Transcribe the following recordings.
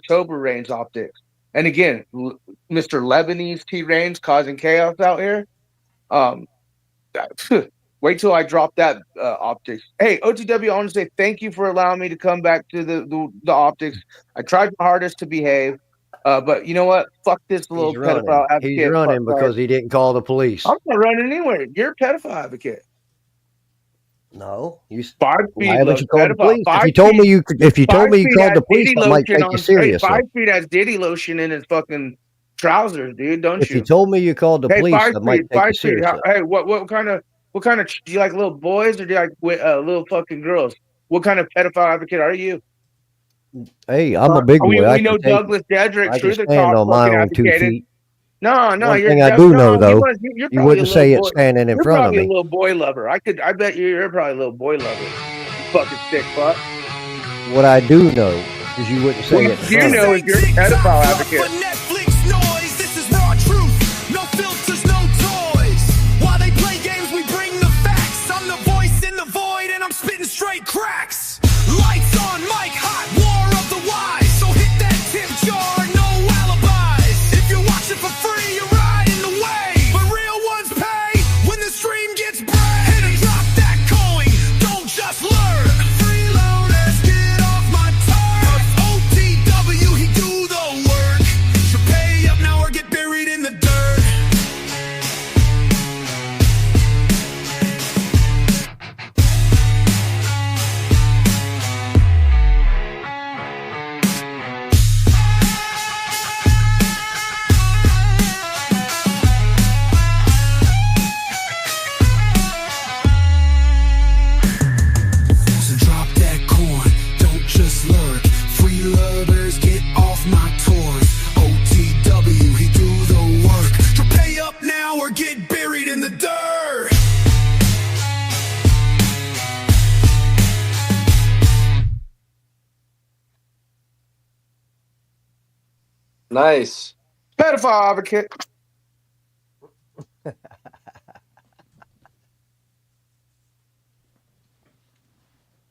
October Reigns optics. And again, Mr. Lebanese T Reigns causing chaos out here. Um, wait till I drop that optics. Hey, OTW, I want to say thank you for allowing me to come back to the optics. I tried my hardest to behave, but you know what? Fuck this He's little running. pedophile He's advocate. running because he didn't call the police. I'm not running anywhere. You're a pedophile advocate. No, you. 5 Why feet haven't looks you called the pedophile. police? If you told me you called the police, I might take you seriously. 5 feet has Diddy lotion in his fucking trousers, dude. Don't If you? you told me you called the Hey, police, 5 I might feet, take 5 you feet. seriously. Hey, what kind of do you like little boys or do you like little fucking girls? What kind of pedophile advocate are you? Hey, I'm a big boy. We know Douglas Dedrick, I can Truth or stand Talk, on my fucking own 2 advocated. feet. No, One you're thing I no, do no, know, though, you're you probably a wouldn't little say it boy. standing in You're front of probably a me. little boy lover. I bet you're probably a little boy lover. Fucking sick fuck. What I do know is you wouldn't say it in What front you of know me. is you're a pedophile advocate. Netflix noise. This is raw truth. No filters, no toys. While they play games, we bring the facts. I'm the voice in the void, and I'm spitting straight cracks. Lights on, mic hot, war of the wise. So hit that tip jar, no alibis. If you're watching for free, you're riding the wave. But real ones pay when the stream gets brave. Hit and drop that coin, don't just learn. Freeloaders, get off my turf. OTW, he do the work. Should pay up now or get buried in the dirt. So drop that coin, don't just lurk. Freeloaders, get off my tours. OTW, he do the work. So pay up now or get buried in the dirt. Nice. Pedophile advocate.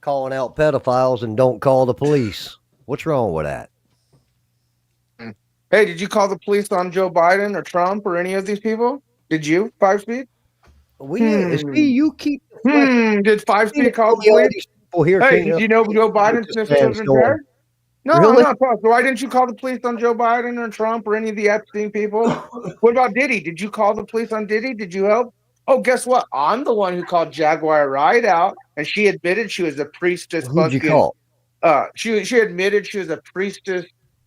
Calling out pedophiles and don't call the police. What's wrong with that? Hey, did you call the police on Joe Biden or Trump or any of these people? Did you, 5 Speed? See, you keep. Did 5 Speed call the all police? these people here. Hey, did you know Joe Biden sniffs children's hair? No, Really? no. So why didn't you call the police on Joe Biden or Trump or any of the Epstein people? What about Diddy? Did you call the police on Diddy? Did you help? Oh, guess what? I'm the one who called Jaguar Wright out, and she admitted she was a priestess. Who'd you fucking, call? She admitted she was a priestess,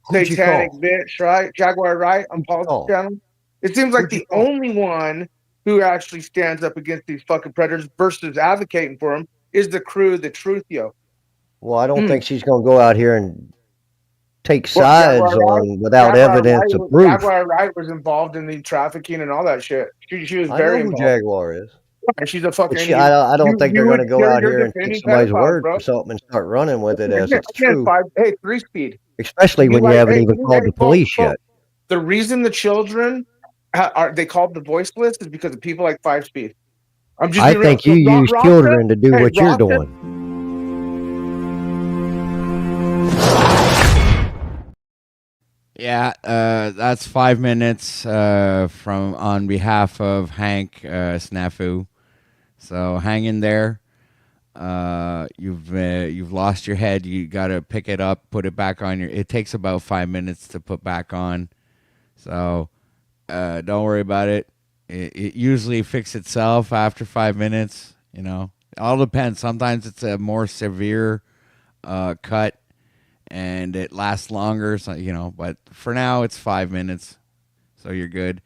Who'd you satanic call? bitch, right? Jaguar Wright on Paul's channel. It seems like the only one who actually stands up against these fucking predators versus advocating for them is the crew, the Truth Yo. Well, I don't think she's going to go out here and take sides on without evidence of proof. Jaguar Wright was involved in the trafficking and all that shit. She was very I know who involved. Jaguar is. And she's a fucking. I don't think they're going to go out here and take somebody's word for something and start running with it as it's true. Hey, 3 Speed. Especially when you haven't even called the police yet. The reason the children they called the voiceless is because of people like 5 Speed. I think you use children to do what you're doing. Yeah, that's 5 minutes from on behalf of Hank Snafu. So hang in there. You've lost your head. You got to pick it up, put it back on your. It takes about 5 minutes to put back on. So don't worry about it. It usually fixes itself after 5 minutes. You know, it all depends. Sometimes it's a more severe cut. And it lasts longer, so, you know. But for now, it's 5 minutes, so you're good.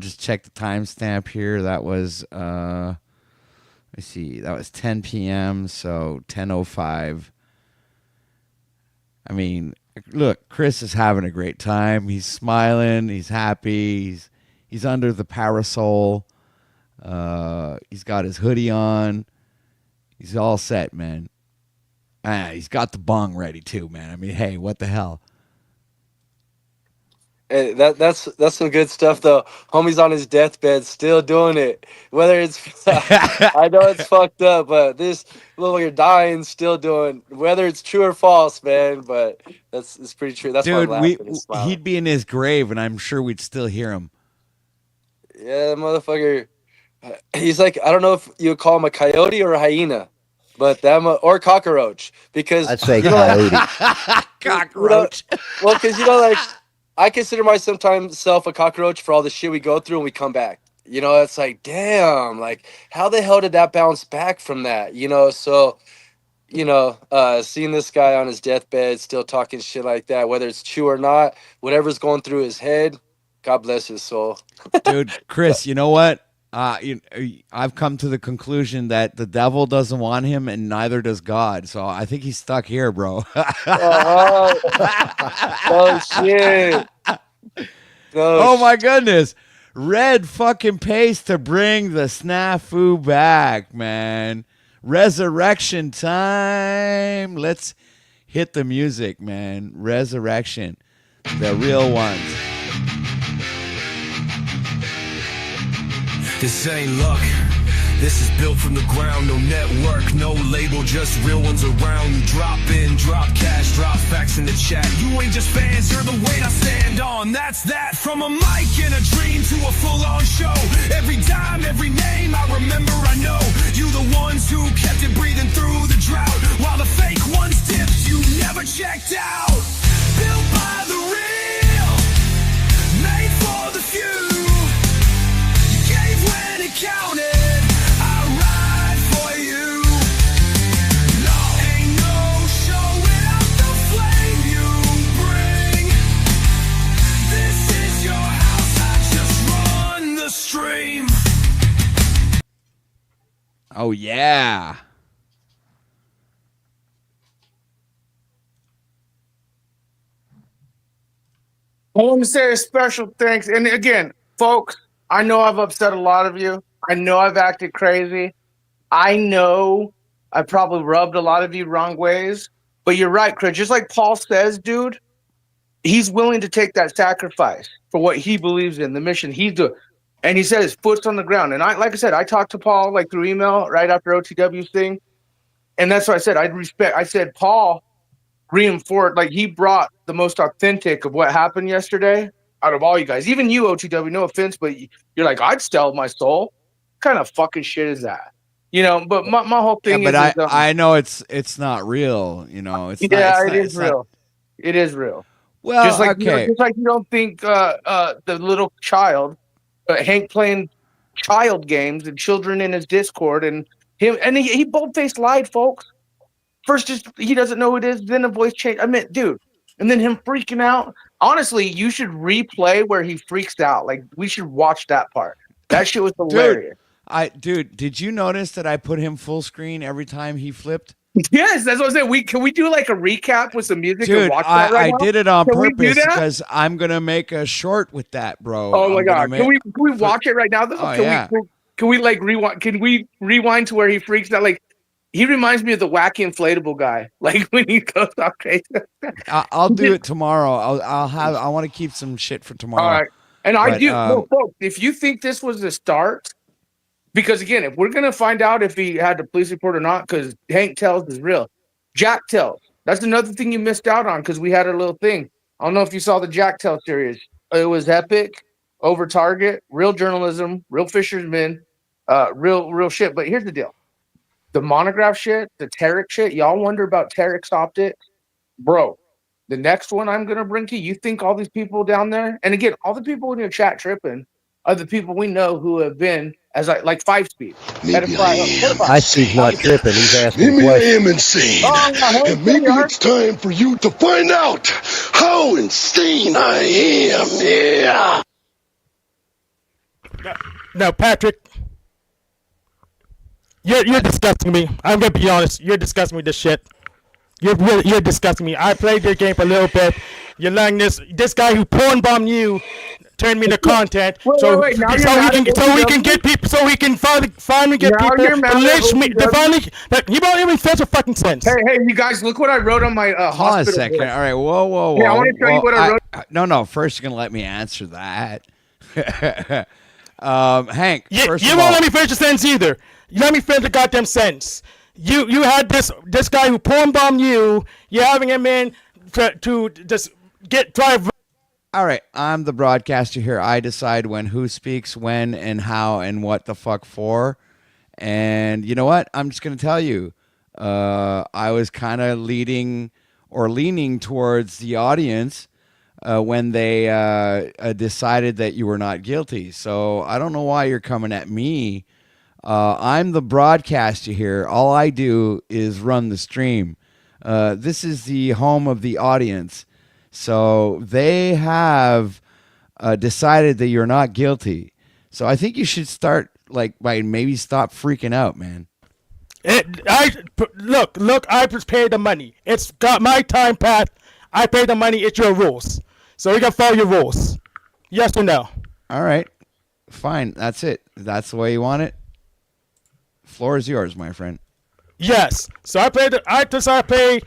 Just check the timestamp here. That was, let's see, that was 10 p.m., so 10:05. I mean, look, Chris is having a great time. He's smiling. He's happy. He's under the parasol. He's got his hoodie on. He's all set, man. He's got the bong ready too, man. I mean, hey, what the hell? Hey, that's some good stuff though. Homie's on his deathbed, still doing it. Whether it's, I know it's fucked up, but this little you're dying, still doing. Whether it's true or false, man, but it's pretty true. That's why I'm Dude, laughing and smiling. he'd be in his grave, and I'm sure we'd still hear him. Yeah, motherfucker. He's like, I don't know if you would call him a coyote or a hyena, but or cockroach, because I'd say you know, like, coyote. Cockroach. well, because like I consider myself a cockroach for all the shit we go through and we come back. It's like, damn, like how the hell did that bounce back from that? So seeing this guy on his deathbed still talking shit like that, whether it's true or not, whatever's going through his head, God bless his soul. Dude, Chris, you know what? I've come to the conclusion that the devil doesn't want him, and neither does God. So I think he's stuck here, bro. Oh shit! Oh my goodness! Red fucking pays to bring the snafu back, man. Resurrection time. Let's hit the music, man. Resurrection, the real ones. This ain't luck. This is built from the ground, no network, no label, just real ones around. You drop in, drop cash, drop facts in the chat. You ain't just fans, you're the weight I stand on. That's that. From a mic and a dream to a full-on show. Every dime, every name I remember, I know. You the ones who kept it breathing through the drought. While the fake ones dipped, you never checked out. Built by the real, made for the few. When it counted, I ride for you. No, ain't no show without the flame you bring. This is your house, I just run the stream. Oh yeah. I want to say a special thanks. And again, folks, I know I've upset a lot of you. I know I've acted crazy. I know I probably rubbed a lot of you wrong ways. But you're right, Chris. Just like Paul says, dude, he's willing to take that sacrifice for what he believes in, the mission he's doing. And he said his foot's on the ground. And like I said, I talked to Paul like through email right after OTW's thing. And that's what I said. I said, Paul reinforced, like he brought the most authentic of what happened yesterday out of all you guys, even you, OTW, no offense, but you're like, I'd sell my soul. What kind of fucking shit is that? But my whole thing is, I know it's not real. It's it is real. It is real. Well, just like okay. Just like you don't think the little child, Hank playing child games and children in his Discord and him, and he bold-faced lied, folks. First, just he doesn't know who it is. Then a voice change. I mean, dude. And then him freaking out. Honestly, you should replay where he freaks out. Like, we should watch that part. That shit was hilarious. Dude, did you notice that I put him full screen every time he flipped? Yes, that's what I said. Can we do like a recap with some music? Dude, and watch that right now? did it on purpose because I'm gonna make a short with that, bro. Oh my god! Can we watch it right now? Can we like rewind? Can we rewind to where he freaks out? Like, he reminds me of the wacky inflatable guy. Like when he goes off crazy. I'll do it tomorrow. I want to keep some shit for tomorrow. All right. And I do. No, folks, if you think this was the start, because again, if we're gonna find out if he had the police report or not, because Hank tells is real. Jack tells. That's another thing you missed out on because we had a little thing. I don't know if you saw the Jack Tell series. It was epic, over target, real journalism, real fishermen, real shit. But here's the deal. The monograph shit, the Tarek shit, y'all wonder about Tarek's optics? Bro, the next one I'm going to bring to you, you think all these people down there, and again, all the people in your chat tripping are the people we know who have been, as like 5-Speed. Maybe I am. 5-Speed's not tripping. He's asking questions. Maybe I am insane. And maybe it's time for you to find out how insane I am. Yeah. No, Patrick. You're disgusting me. I'm gonna be honest. You're disgusting me with this shit. You're disgusting me. I played your game for a little bit. You're letting this guy who porn bombed you turn me into content, Wait, so wait, now so you're he mad can at so we OTW? can get people, so we can finally get Now people you're mad to at lynch me. To OTW? finally, like, he won't even fetch a fucking sense. Hey, you guys, look what I wrote on my Hold on a hospital second. board. All right. Whoa. Hey, I want to show you what I wrote. No. First, you're gonna let me answer that. Hank. You First won't of all, let me finish the sentence either. You let me finish the goddamn sentence. You had this guy who porn bombed you. You're having him in to just drive. all right. I'm the broadcaster here. I decide who speaks, when, and how, and what the fuck for. And you know what? I'm just gonna tell you. I was kind of leaning towards the audience when they decided that you were not guilty. So I don't know why you're coming at me. I'm the broadcaster here. All I do is run the stream. This is the home of the audience. So they have decided that you're not guilty. So I think you should start by maybe stop freaking out, man. Look, I just paid the money. It's got my time, Pat. I paid the money. It's your rules. So you gotta follow your rules. Yes or no? All right. Fine. That's it. That's the way you want it. Floor is yours, my friend. Yes. So I decided to play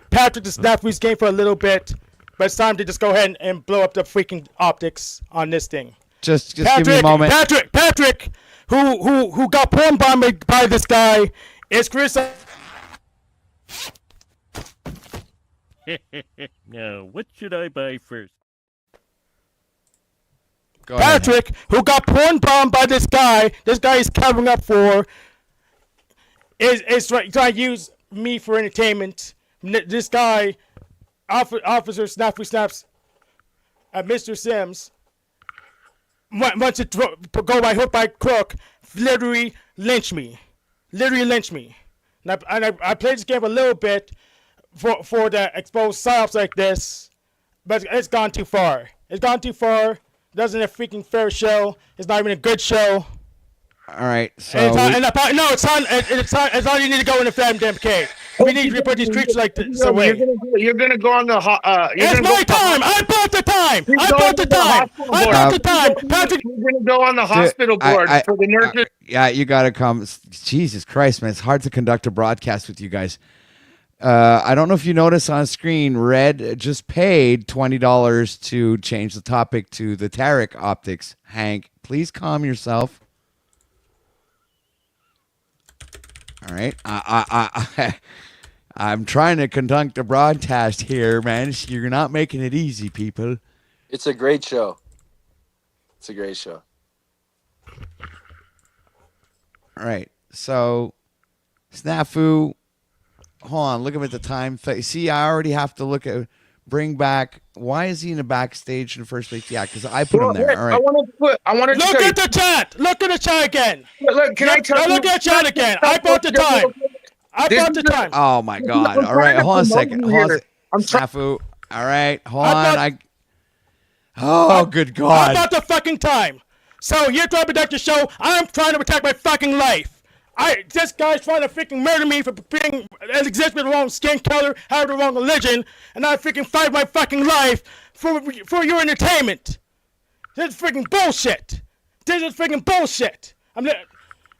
Patrick the Snafu's game for a little bit, but it's time to just go ahead and blow up the freaking optics on this thing. Just give me a moment. Patrick, who got porn bombed by this guy, is Chris. Now, what should I buy first? Go ahead. Patrick, who got porn bombed by this guy is covering up for, is trying to use me for entertainment. This guy, Officer Snafu Snaps, Mr. Sims, wants to go by hook by crook, literally lynch me. And I played this game a little bit for the exposed psyops like this, but it's gone too far. Doesn't a freaking fair show. It's not even a good show. All right. So It's not. You need to go in the damn cave. We need to put these creatures like this away. You're gonna go on the It's my time. I bought the time. Patrick. You're gonna go on the hospital board for the nurses. Yeah, you got to come. Jesus Christ, man. It's hard to conduct a broadcast with you guys. I don't know if you notice on screen, Red just paid $20 to change the topic to the Tarek optics. Hank, please calm yourself. All right. I'm trying to conduct a broadcast here, man. You're not making it easy, people. It's a great show. All right. So, Snafu, hold on. Look at the time. See, I already have to bring back. Why is he in the backstage in the first place? Yeah, because I put him there. All right. I want to Look at the chat. Look at the chat again. Look, can I tell you? Look at the chat again. I bought the time. Oh my God! All right, hold on a second. Snafu. All right, hold on. Oh, good God! I bought the fucking time. So you're trying to protect your show. I'm trying to protect my fucking life. This guy's trying to freaking murder me for being exist with the wrong skin color, have the wrong religion, and I freaking fight my fucking life for your entertainment. This is freaking bullshit.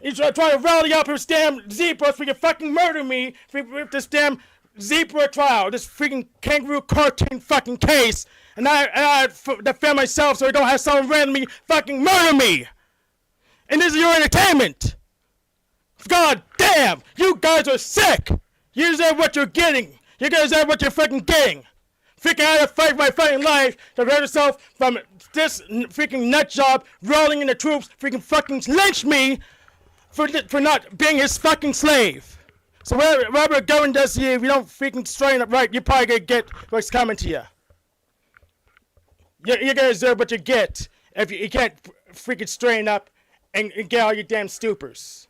He's trying to rally up his damn zebras so he can fucking murder me with this damn zebra trial, this freaking kangaroo cartoon fucking case, and I defend myself so I don't have someone randomly fucking murder me. And this is your entertainment. God damn, you guys are sick. You deserve what you're getting. You guys deserve what you're fucking getting. Freaking out to fight my fucking life to protect yourself from this freaking nut job rolling in the troops, freaking fucking lynch me for not being his fucking slave. So whatever the government does to you, if you don't freaking straighten up right, you're probably gonna get what's coming to you. You're gonna deserve what you get if you can't freaking straighten up and get all your damn stupors.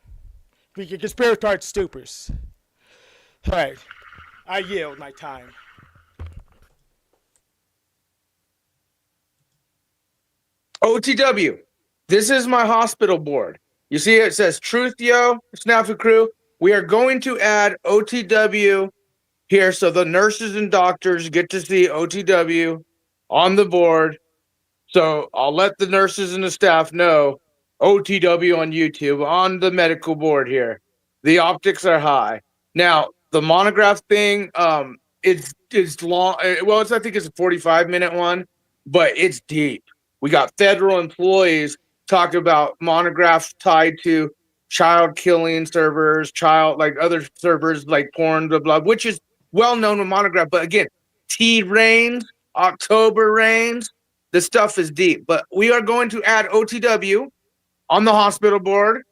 Your conspiratorial stupors. Alright, I yield my time. OTW, this is my hospital board. You see it says Truth Yo, Snafu Crew. We are going to add OTW here so the nurses and doctors get to see OTW on the board. So I'll let the nurses and the staff know. OTW on YouTube on the medical board here. The optics are high. Now the monograph thing, it's long. Well, I think it's a 45-minute one, but it's deep. We got federal employees talking about monographs tied to child killing servers, like other servers like porn, blah blah, which is well known with monograph. But again, T Reigns, October Reigns, this stuff is deep. But we are going to add OTW on the hospital board.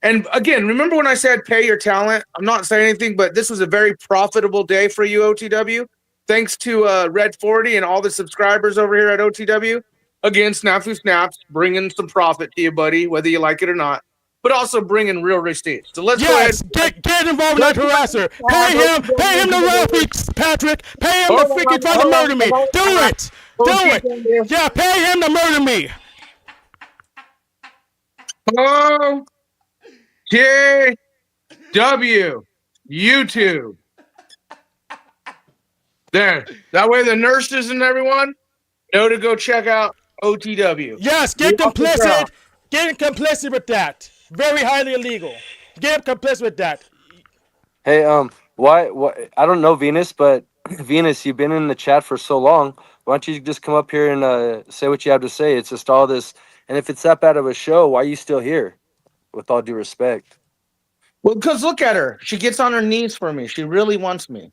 And again, remember when I said pay your talent? I'm not saying anything, but this was a very profitable day for you, OTW. Thanks to Red 40 and all the subscribers over here at OTW. Again, Snafu Snaps, bringing some profit to you, buddy, whether you like it or not. But also bringing real receipts. So let's go ahead. Get involved in that harasser. Pay him the wealthy, Patrick. Pay him to freaking try to murder me. Do it. Yeah, pay him to murder me. OTW YouTube. There. That way the nurses and everyone know to go check out OTW. Yes, get complicit. Get complicit with that. Very highly illegal. Get complicit with that. Hey, why? I don't know Venus, but Venus, you've been in the chat for so long. Why don't you just come up here and say what you have to say? It's just all this. And if it's that bad of a show, why are you still here? With all due respect. Well, because look at her. She gets on her knees for me. She really wants me.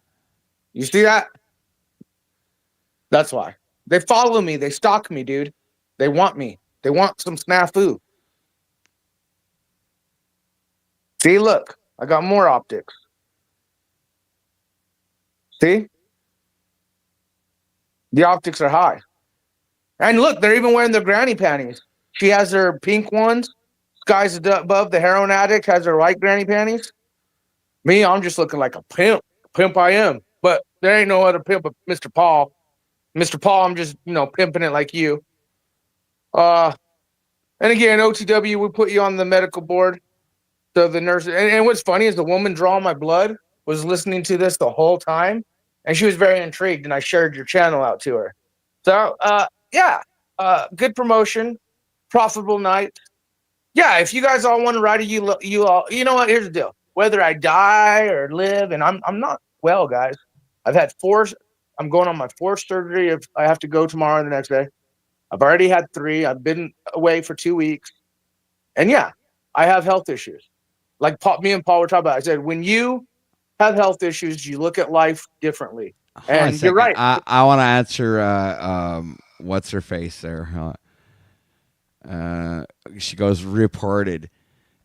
You see that? That's why. They follow me. They stalk me, dude. They want me. They want some snafu. See, look. I got more optics. See? The optics are high. And look, they're even wearing their granny panties. She has her pink ones. Guys above, the heroin addict has her white granny panties. Me, I'm just looking like a pimp. Pimp I am. But there ain't no other pimp but Mr. Paul. Mr. Paul, I'm just, pimping it like you. And again, OTW, we put you on the medical board. So the nurse, and what's funny is the woman drawing my blood was listening to this the whole time. And she was very intrigued, and I shared your channel out to her. So, good promotion. Profitable night. Yeah, if you guys all want to ride it, you all, you know what? Here's the deal. Whether I die or live, and I'm not well, guys. I've had 4. I'm going on my 4th surgery. If I have to go tomorrow and the next day. I've already had 3. I've been away for 2 weeks, and yeah, I have health issues. Like me and Paul were talking about. I said when you have health issues, you look at life differently. And you're right. I want to answer. What's her face there? She goes reported.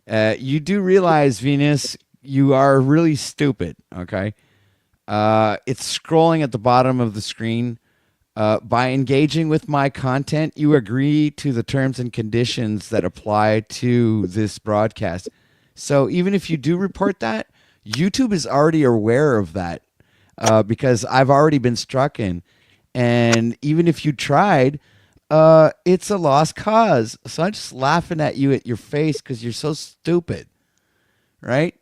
You do realize, Venus, you are really stupid. Okay, it's scrolling at the bottom of the screen. By engaging with my content, you agree to the terms and conditions that apply to this broadcast. So even if you do report that, YouTube is already aware of that because I've already been struck in. And even if you tried, it's a lost cause. So I'm just laughing at you at your face because you're so stupid, right?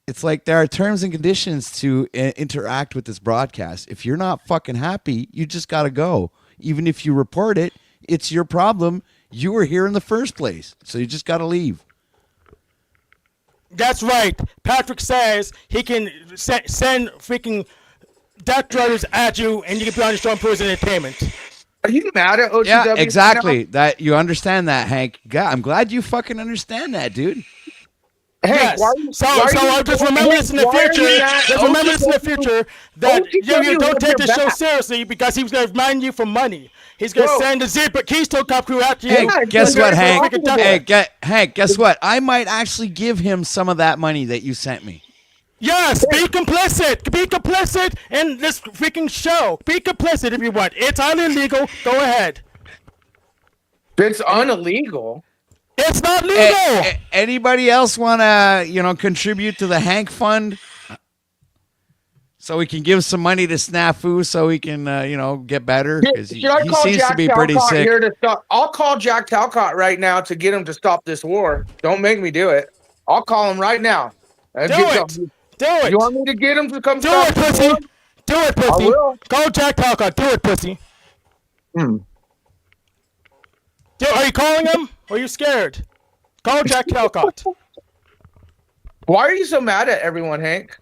It's like there are terms and conditions to interact with this broadcast. If you're not fucking happy, you just got to go. Even if you report it, it's your problem. You were here in the first place, so you just got to leave. That's right. Patrick says he can send freaking death threats at you, and you can be on your Storm Prison Entertainment. Are you mad at OTW? Yeah, exactly. That you understand that, Hank. God, I'm glad you fucking understand that, dude. Hey, yes. So just remember this in the future. Just remember this in the future that you don't take this show seriously because he's going to remind you for money. He's going to send the Zebra Keystone Cop crew after you. Hey, guess what, Hank? Hank, guess what? I might actually give him some of that money that you sent me. Yes, be complicit. Be complicit in this freaking show. Be complicit if you want. It's highly illegal. Go ahead. It's unillegal. It's not legal. Anybody else want to, contribute to the Hank Fund so we can give some money to Snafu so he can, get better? Because he seems to be pretty sick. Here to stop. I'll call Jack Talcott right now to get him to stop this war. Don't make me do it. I'll call him right now. Do it. You want me to get him to come do it, pussy. Do it, pussy. I will. Go Jack Talcott. Do it, pussy. Hmm. Dude, are you calling him? Or are you scared? Call Jack Calcott. Why are you so mad at everyone, Hank?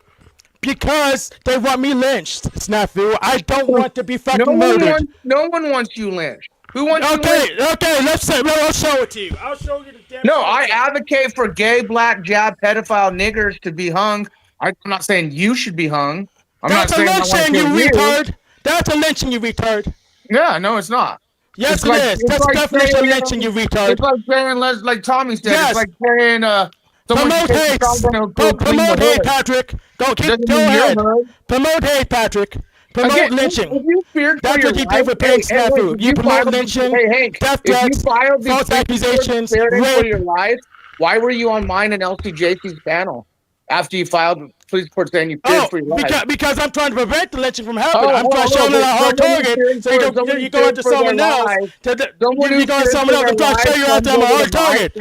Because they want me lynched, Snafu. I don't want to be fucking murdered. No one wants you lynched. Who wants you lynched? Okay, I'll show it to you. I'll show you the damn No, photo. I advocate for gay, black, jab, pedophile niggers to be hung. I'm not saying you should be hung. I'm That's a not saying lynching, you you retard. That's a lynching, you retard. Yeah, no, it's not. Yes, It's it like- is. it's That's like definition of saying, lynching, you retard. It's like saying, like Tommy said, Yes. it's like saying, someone Promote should take hate. the shotgun and go clean Promote the hate, hood. Patrick. Go Doesn't go mean you're ahead. hood. Promote hate, Patrick. Promote Again, lynching. If you feared for That's your what you life, did with Pink hey, Snafu. wait, You promote filed- lynching, Hey, Hank, death if you threats, filed these false accusations, fearing for rape. your life, why were you on mine and LCJC's panel after you filed the police report saying you feared for your life? Because I'm trying to prevent the lynching from happening. I'm trying to show them a hard target. So you go after someone else. You go after someone else. I'm trying to show you out there I'm a hard target.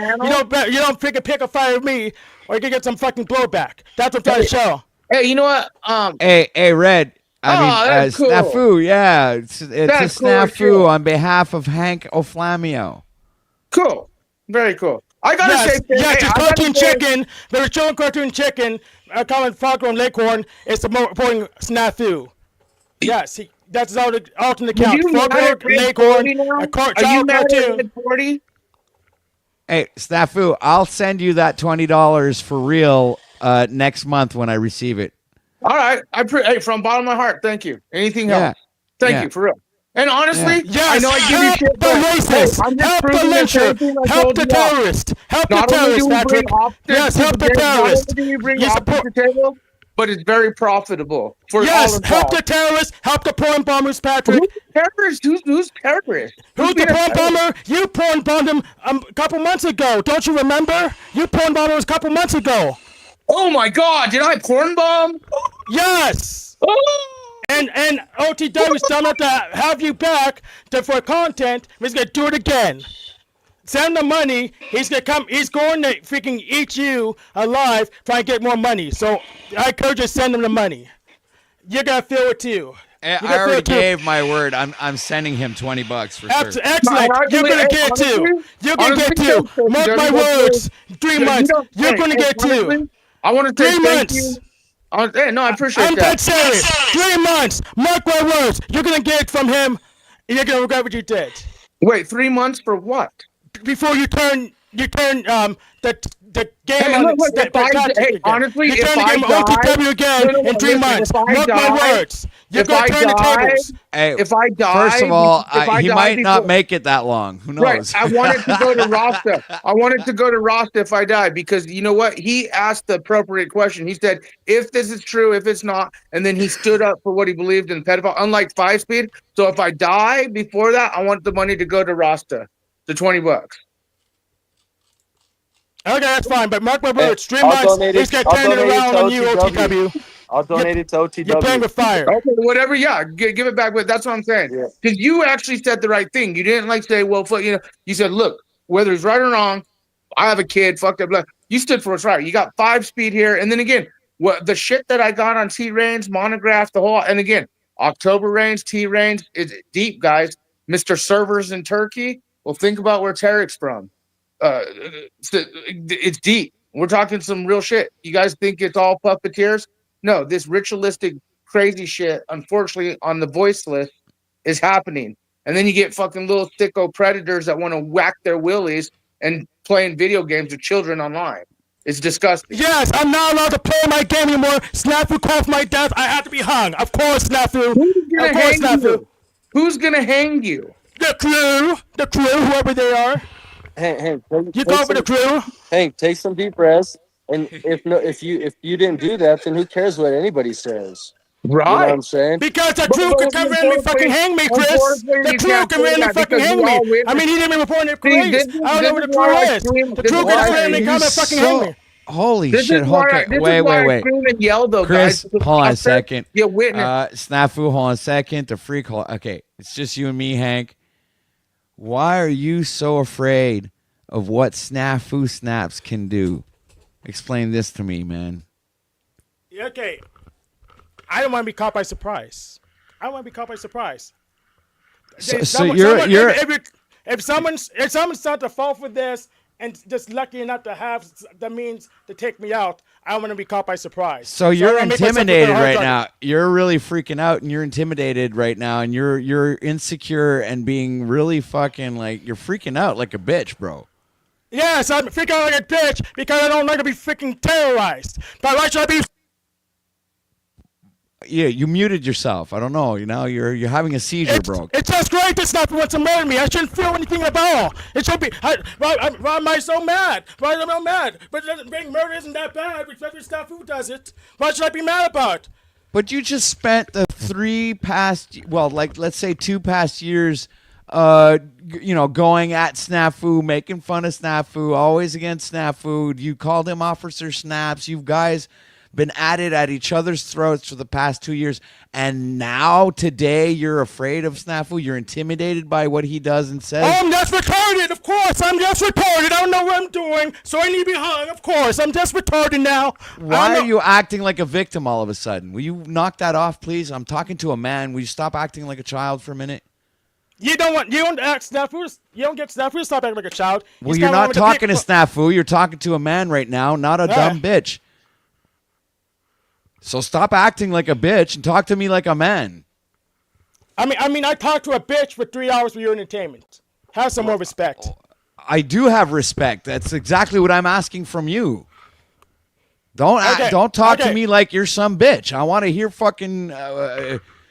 You don't pick a fire with me, or you can get some fucking blowback. That's what I'm trying to show. Hey, you know what? Hey, Red. that's cool. Snafu, yeah. It's That's a cool, Snafu cool. on behalf of Hank Oflamio. Cool. Very cool. I gotta say, Yes, hey, it's I gotta Cartoon say- Chicken. They were showing Cartoon Chicken. Colin Foghorn Leghorn is reporting Snafu. Yes, that's his alternate Are account. you mad Foghorn at Ed Leghorn, Forty now? a Are you child mad at cartoon. Ed 40? Hey, Snafu, I'll send you that $20 for real next month when I receive it. All right. Hey, from the bottom of my heart, thank you. Anything Yeah. else? Thank Yeah. you, for real. And honestly, Yes, I know I give you help shit, the but racist, hey, I'm just help the proving the same lyncher, thing I help told the you all. terrorist, help the Not only terrorist, do we Patrick. bring optics Yes, to help the table, not terrorist. only do we bring You optics support- to the table, but it's very profitable for all Yes, help involved. the terrorists, help the porn bombers, Patrick. Who's terrorist? Who's terrorist? Who's the being a porn terrorist? bomber? You porn bombed him a couple months ago. Don't you remember? You porn bombed him a couple months ago. Oh my God! Did I porn bomb? Yes. Oh! And OTW's done it to have you back for content. He's gonna do it again. Send the money. He's gonna come. He's going to freaking eat you alive, trying to get more money. So I encourage you to send him the money. You're gonna feel it too. I already gave my word. I'm sending him $20 for sure. Excellent. You're gonna get two. You're gonna get two. Mark my words. 3 months. You're gonna get two. I want to say 3 thank months. you. Hey, no, I appreciate I'm that. dead serious. 3 months. Mark my words. You're gonna get it from him, and you're gonna regret what you did. Wait, 3 months for what? Before you turn the game Hey, on look, its if I- hey, honestly, you if turn the I game die- OTW again no, in 3 listen, months. if I Mark die- my words. You're if gonna I turn the die- tables. Hey, If I die, first of all, if I he die might not before- make it that long. Who knows? Right. I wanted to go to Rasta. I wanted to go to Rasta if I die because you know what? He asked the appropriate question. He said, if this is true, if it's not, and then he stood up for what he believed in pedophile, unlike 5-Speed. So if I die before that, I want the money to go to Rasta, the $20. Okay, that's fine. But mark my words. 3 I'll months. donate He's it- gonna I'll turn it donate it around to on you, OTW. OTW. I'll donate it to OTW. You're playing with fire. Okay, whatever. Yeah, give it back. But that's what I'm saying. Yeah. Because you actually said the right thing. You didn't like say, well, you know, you said, look, whether it's right or wrong, I have a kid. Fuck that. Blah. You stood for what's right. You got 5-Speed here, and then again, what the shit that I got on T-Range, Monograph, the whole, and again, October Range, T-Range is deep, guys. Mr. Servers in Turkey. Well, think about where Tarek's from. It's deep. We're talking some real shit. You guys think it's all puppeteers? No, this ritualistic crazy shit, unfortunately, on the voice list is happening. And then you get fucking little sicko predators that want to whack their willies and playing video games with children online. It's disgusting. Yes, I'm not allowed to play my game anymore. Snafu caused my death. I have to be hung. Of course, Snafu. Who's gonna Of course, hang Snafu. you? Who's gonna hang you? The crew, whoever they are. Hank, You go for the crew. Hank, take some deep breaths. And if you didn't do that, then who cares what anybody says? You know what I'm saying? Because the crew can come in and fucking hang me, Chris. The crew can randomly fucking hang me. I mean, he didn't even report any police. I don't know where the crew is. The crew can just randomly come and fucking hang me. Holy This shit. is why Okay, this wait, is why I wait. scream and yell, though, Chris, guys. because hold on I'm a second. You witness. Snafu, hold on a second. The freak hole. Okay, it's just you and me, Hank. Why are you so afraid of what Snafu Snaps can do? Explain this to me, man. Okay. I don't want to be caught by surprise. If someone's not to fall for this and just lucky enough to have the means to take me out, I want to be caught by surprise. So you're I make myself intimidated a hard right target. now. You're really freaking out, and you're intimidated right now, and you're insecure and being really fucking like you're freaking out like a bitch, bro. Yes, I'm freaking out like a bitch because I don't like to be freaking terrorized. But why should I be? Yeah, you muted yourself. I don't know. You know, you're having a seizure, bro. It's just great to stop wants to murder me. I shouldn't feel anything at all. It should be. Why am I so mad? Why am I mad? But being murder isn't that bad. Especially stuff who does it. Why should I be mad about? But you just spent the let's say 2 past years, going at Snafu, making fun of Snafu, always against Snafu. You called him Officer Snaps. You guys been at it at each other's throats for the past 2 years, and now today you're afraid of Snafu. You're intimidated by what he does and says. I'm just retarded, of course. I'm just retarded. I don't know what I'm doing, so I need to be hung. Of course, I'm just retarded now. Why are you acting like a victim all of a sudden? Will you knock that off, please? I'm talking to a man. Will you stop acting like a child for a minute? You don't act Snafu. You don't get Snafu. Stop acting like a child. Well, you're not talking to Snafu. You're talking to a man right now, not a dumb bitch. So stop acting like a bitch and talk to me like a man. I mean, I talked to a bitch for 3 hours for your entertainment. Have some more respect. I do have respect. That's exactly what I'm asking from you. Don't talk to me like you're some bitch. I want to hear fucking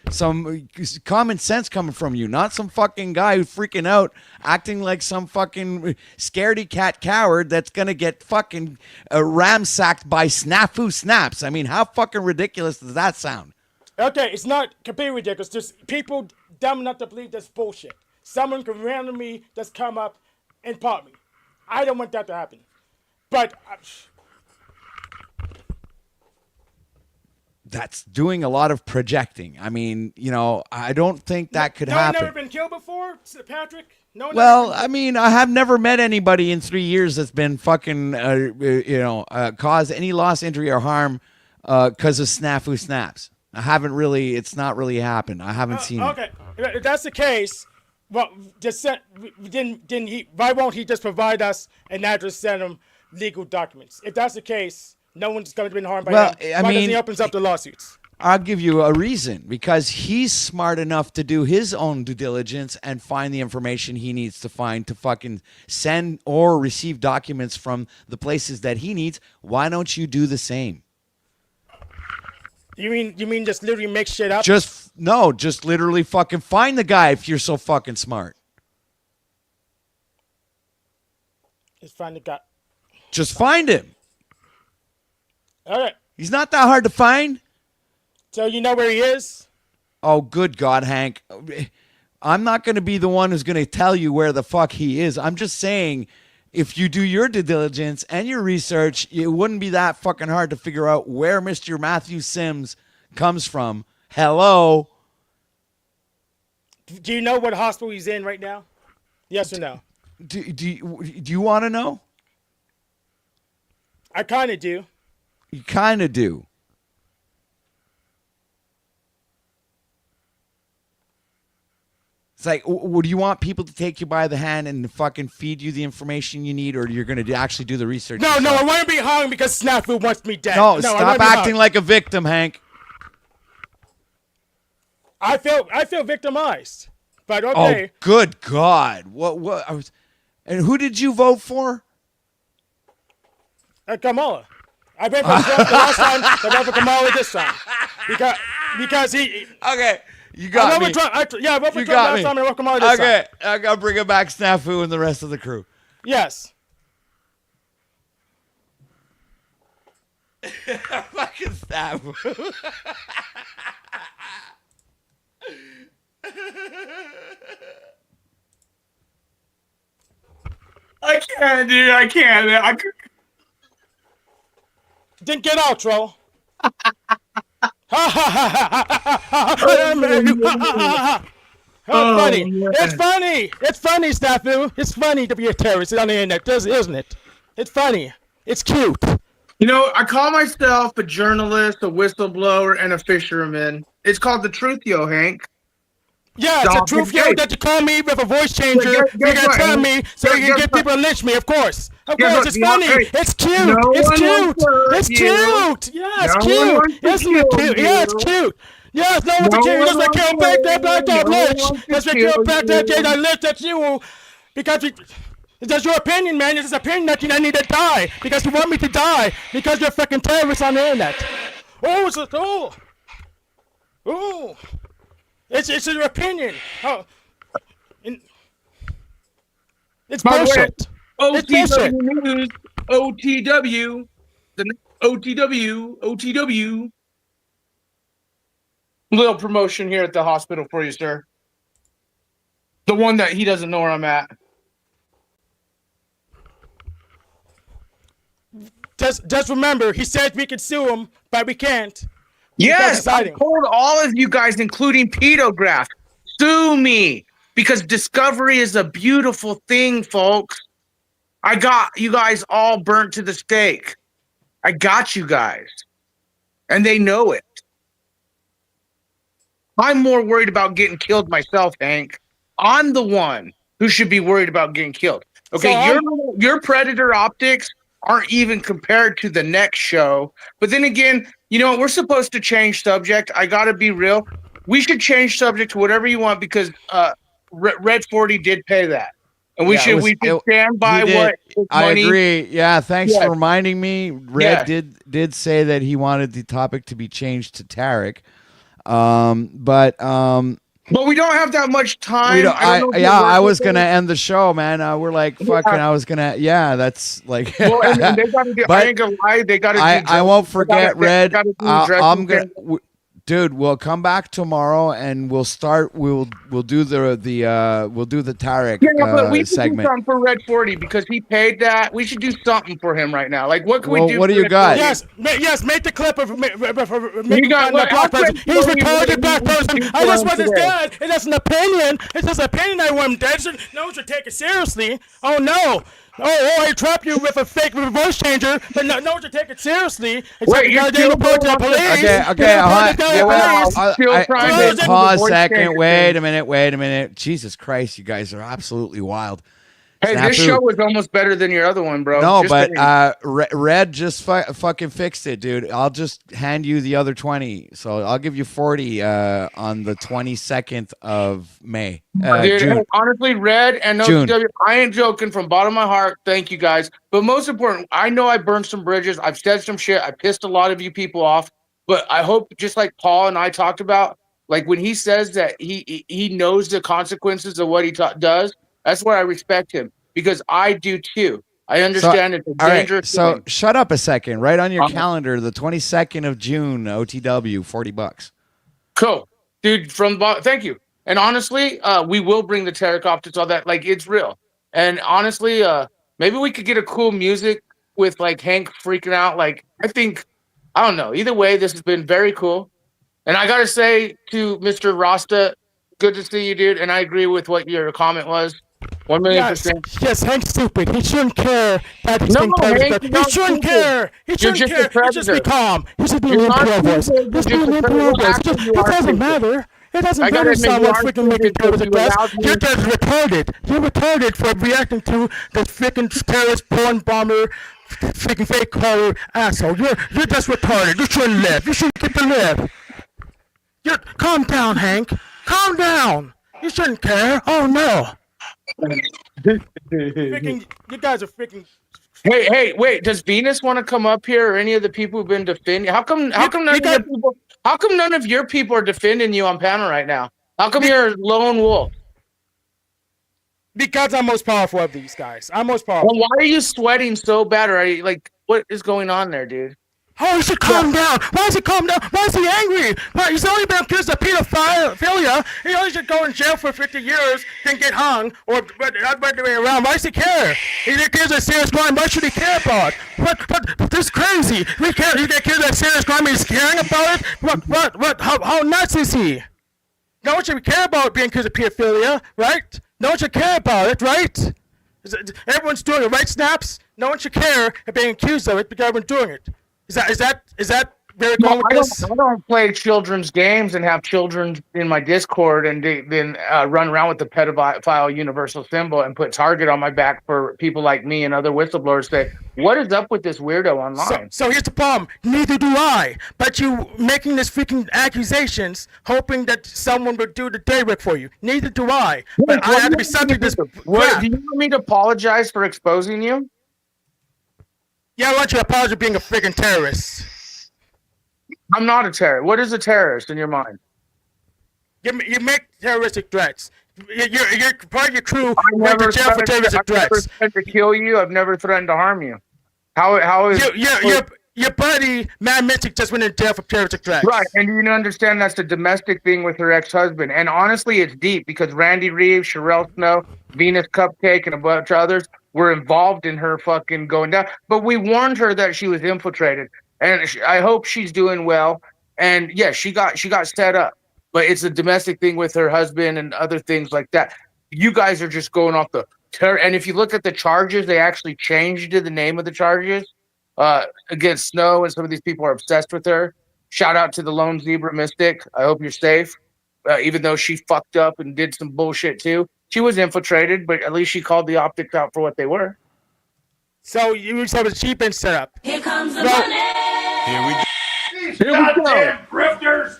some common sense coming from you, not some fucking guy who's freaking out, acting like some fucking scaredy cat coward that's gonna get fucking ramsacked by Snafu Snaps. I mean, how fucking ridiculous does that sound? Okay, it's not completely ridiculous. Just people dumb enough to believe that's bullshit. Someone can randomly just come up and pop me. I don't want that to happen. But that's doing a lot of projecting. I mean, I don't think that could happen. No one never been killed before, Patrick? No one Well, I mean, I have never met anybody in 3 years that's been fucking, caused any loss, injury, or harm because of Snafu Snaps. I haven't really, it's not really happened. I haven't seen it. Okay, if that's the case, well, why won't he just provide us and not just send him legal documents? If that's the case, no one's going to be harmed by him. Why doesn't he opens up the lawsuits? I'll give you a reason. Because he's smart enough to do his own due diligence and find the information he needs to find to fucking send or receive documents from the places that he needs. Why don't you do the same? You mean just literally make shit up? Just literally fucking find the guy if you're so fucking smart. Just find the guy. Just find him. All right. He's not that hard to find. So you know where he is? Oh, good God, Hank. I'm not going to be the one who's going to tell you where the fuck he is. I'm just saying, if you do your due diligence and your research, it wouldn't be that fucking hard to figure out where Mr. Matthew Sims comes from. Hello? Do you know what hospital he's in right now? Yes or no? Do you want to know? I kind of do. You kind of do. It's like, would you want people to take you by the hand and fucking feed you the information you need, or you're going to actually do the research? No, yourself? I want to be hung because Snafu wants me dead. No, stop acting like a victim, Hank. I feel victimized, but okay. Oh, good God! What? And who did you vote for? Kamala. I voted for Trump the last time. I voted for Kamala this time because he. Okay, you got me. I voted for Trump last time. I voted for Kamala this time. Okay, I gotta bring it back, Snafu and the rest of the crew. Yes. Fucking Snafu. I can't, dude. I can't. Then get out, troll. Funny. It's funny. It's funny, Snafu. It's funny to be a terrorist on the internet, isn't it? It's funny. It's cute. You know, I call myself a journalist, a whistleblower, and a fisherman. It's called the truth, yo, Hank. Yeah, it's a truth, yo, that you call me with a voice changer. Guess You're gonna what? tell me so you can Guess get what? people to lynch me, of course. Of Guess course, what? it's You know, funny. hey, It's cute. no It's one cute. wants to hurt It's you. cute. Yeah, it's No one cute. wants to Yes, kill it's cute. Yeah, it's you. cute. Yes, no one's No a kid. one Just like wants your to back kill that black you. dog No one lynch. wants to That's like kill your back that you. I lynched at you because that's your opinion, man. It's his opinion that I need to die because you want me to die because you're fucking terrorists on the internet. Oh, it's just, oh. It's your opinion. Oh. It's By the way, bullshit. It's bullshit. OTW News, OTW, the OTW. Little promotion here at the hospital for you, sir. The one that he doesn't know where I'm at. Just remember, he said we could sue him, but we can't. Yes, I exciting. told all of you guys, including Pedograph, sue me because discovery is a beautiful thing, folks. I got you guys all burnt to the stake. I got you guys, and they know it. I'm more worried about getting killed myself, Hank. I'm the one who should be worried about getting killed. Okay, So your predator optics aren't even compared to the next show. But then again, you know, we're supposed to change subject. I got to be real. We should change subject to whatever you want because Red 40 did pay that. And we should stand by what his I money. agree. Yeah, thanks Yes. for reminding me. Red did say that he wanted the topic to be changed to Tarek. But we don't have that much time. We don't, I don't know if I you're was working. gonna end the show, man. We're like fucking. I was gonna. Yeah, that's like. Well, and they gotta do, But I ain't gonna lie. They got to. I won't forget, Red. I'm gonna. gonna. Dude, we'll come back tomorrow and we'll start. We'll do the Tarek Yeah, but we should do segment. something for Red 40 because he paid that. We should do something for him right now. Like, what can Well, we do? what do for you Red got? 40? Yes, make the clip of You make got- the look, black I'll person. send He's you retarded what black you need to person. do I for just him want his today. dad. It's just an opinion. It's just an opinion. I want him dead. No one should take it seriously. Oh no. Oh, I trap you with a fake voice changer, but no one should take it seriously. Except Wait, you you're gotta still report to the going on police. Okay, You gotta report to the wow. police. Still trying to do the Pause voice second. changer Wait thing. a minute. Jesus Christ, you guys are absolutely wild. Hey, this Snafu. show was almost better than your other one, bro. No, Just but saying. Red just fucking fixed it, dude. I'll just hand you the other 20. So I'll give you 40 on the 22nd of May. Dude, June. hey, honestly, Red and June. OTW, I ain't joking from bottom of my heart. Thank you guys. But most important, I know I burned some bridges. I've said some shit. I pissed a lot of you people off. But I hope, just like Paul and I talked about, like when he says that he knows the consequences of what he does, that's where I respect him because I do too. I understand it's a All right, dangerous so thing. shut up a second. Right on your Uh-huh. calendar, the 22nd of June, OTW, $40. Cool, dude. Thank you. And honestly, we will bring the Terracopters, all that. Like, it's real. And honestly, maybe we could get a cool music with like Hank freaking out. Like, I don't know. Either way, this has been very cool. And I gotta say to Mr. Rasta, good to see you, dude. And I agree with what your comment was. 1,000,000%. Yes, Hank's stupid. He shouldn't care that he's No, being Hank, terroristic. you're He not shouldn't stupid. care. He You're shouldn't just a care. He just be predator. calm. He should be You're an not imperialist. stupid. Just be You're an just a predator. imperialist. Actually, you It are doesn't stupid. matter. It doesn't I gotta matter if admit, you someone's are freaking making stupid terrorist because you requests. allowed me- You're just retarded. You're retarded for reacting to the freaking terrorist porn bomber, freaking fake caller asshole. You're just retarded. You shouldn't live. You should get to live. Calm down, Hank. Calm down. You shouldn't care. Oh no. Freaking, you guys are freaking. Hey, wait. Does Venus want to come up here or any of the people who've been defending? How come none of your people are defending you on panel right now? How come you're a lone wolf? Because I'm most powerful of these guys. I'm most powerful. Well, why are you sweating so bad? Or are you like, what is going on there, dude? Oh, he should calm down. Why is he calm down? Why is he angry? Why, he's only been accused of pedophilia. He only should go in jail for 50 years, then get hung, or not the way around. Why does he care? He's accused of serious crime. What should he care about? What? This is crazy. We can't. He get accused of serious crime. He's caring about it. What? How nuts is he? No one should care about being accused of pedophilia, right? No one should care about it, right? Everyone's doing it, right? Snaps. No one should care about being accused of it because everyone's doing it. Is that we're No, going with this? I don't play children's games and have children in my Discord and then run around with the pedophile universal symbol and put target on my back for people like me and other whistleblowers say, what is up with this weirdo online? So here's the problem. Neither do I. But you making this freaking accusations, hoping that someone would do the day work for you. Neither do I. But I had to be subject to this crap. Do you want me to apologize for exposing you? Yeah, I want you to apologize for being a freaking terrorist. I'm not a terrorist. What is a terrorist in your mind? You make terroristic threats. You're part of your crew I went to never jail for terroristic I've never threats. threatened to kill you. I've never threatened to harm you. How is Your buddy Mad Mystic just went in jail for terroristic threats. right? And you understand that's a domestic thing with her ex-husband. And honestly, it's deep because Randy Reeves, Sherelle Snow, Venus Cupcake, and a bunch of others were involved in her fucking going down. But we warned her that she was infiltrated, and I hope she's doing well. And yes, she got set up, but it's a domestic thing with her husband and other things like that. You guys are just going off the terror. And if you look at the charges, they actually changed the name of the charges against Snow, and some of these people are obsessed with her. Shout out to the Lone Zebra Mystic. I hope you're safe. Even though she fucked up and did some bullshit too. She was infiltrated, but at least she called the optics out for what they were. So you said it's cheap and set up. Here comes the money. Here we go. Grifters!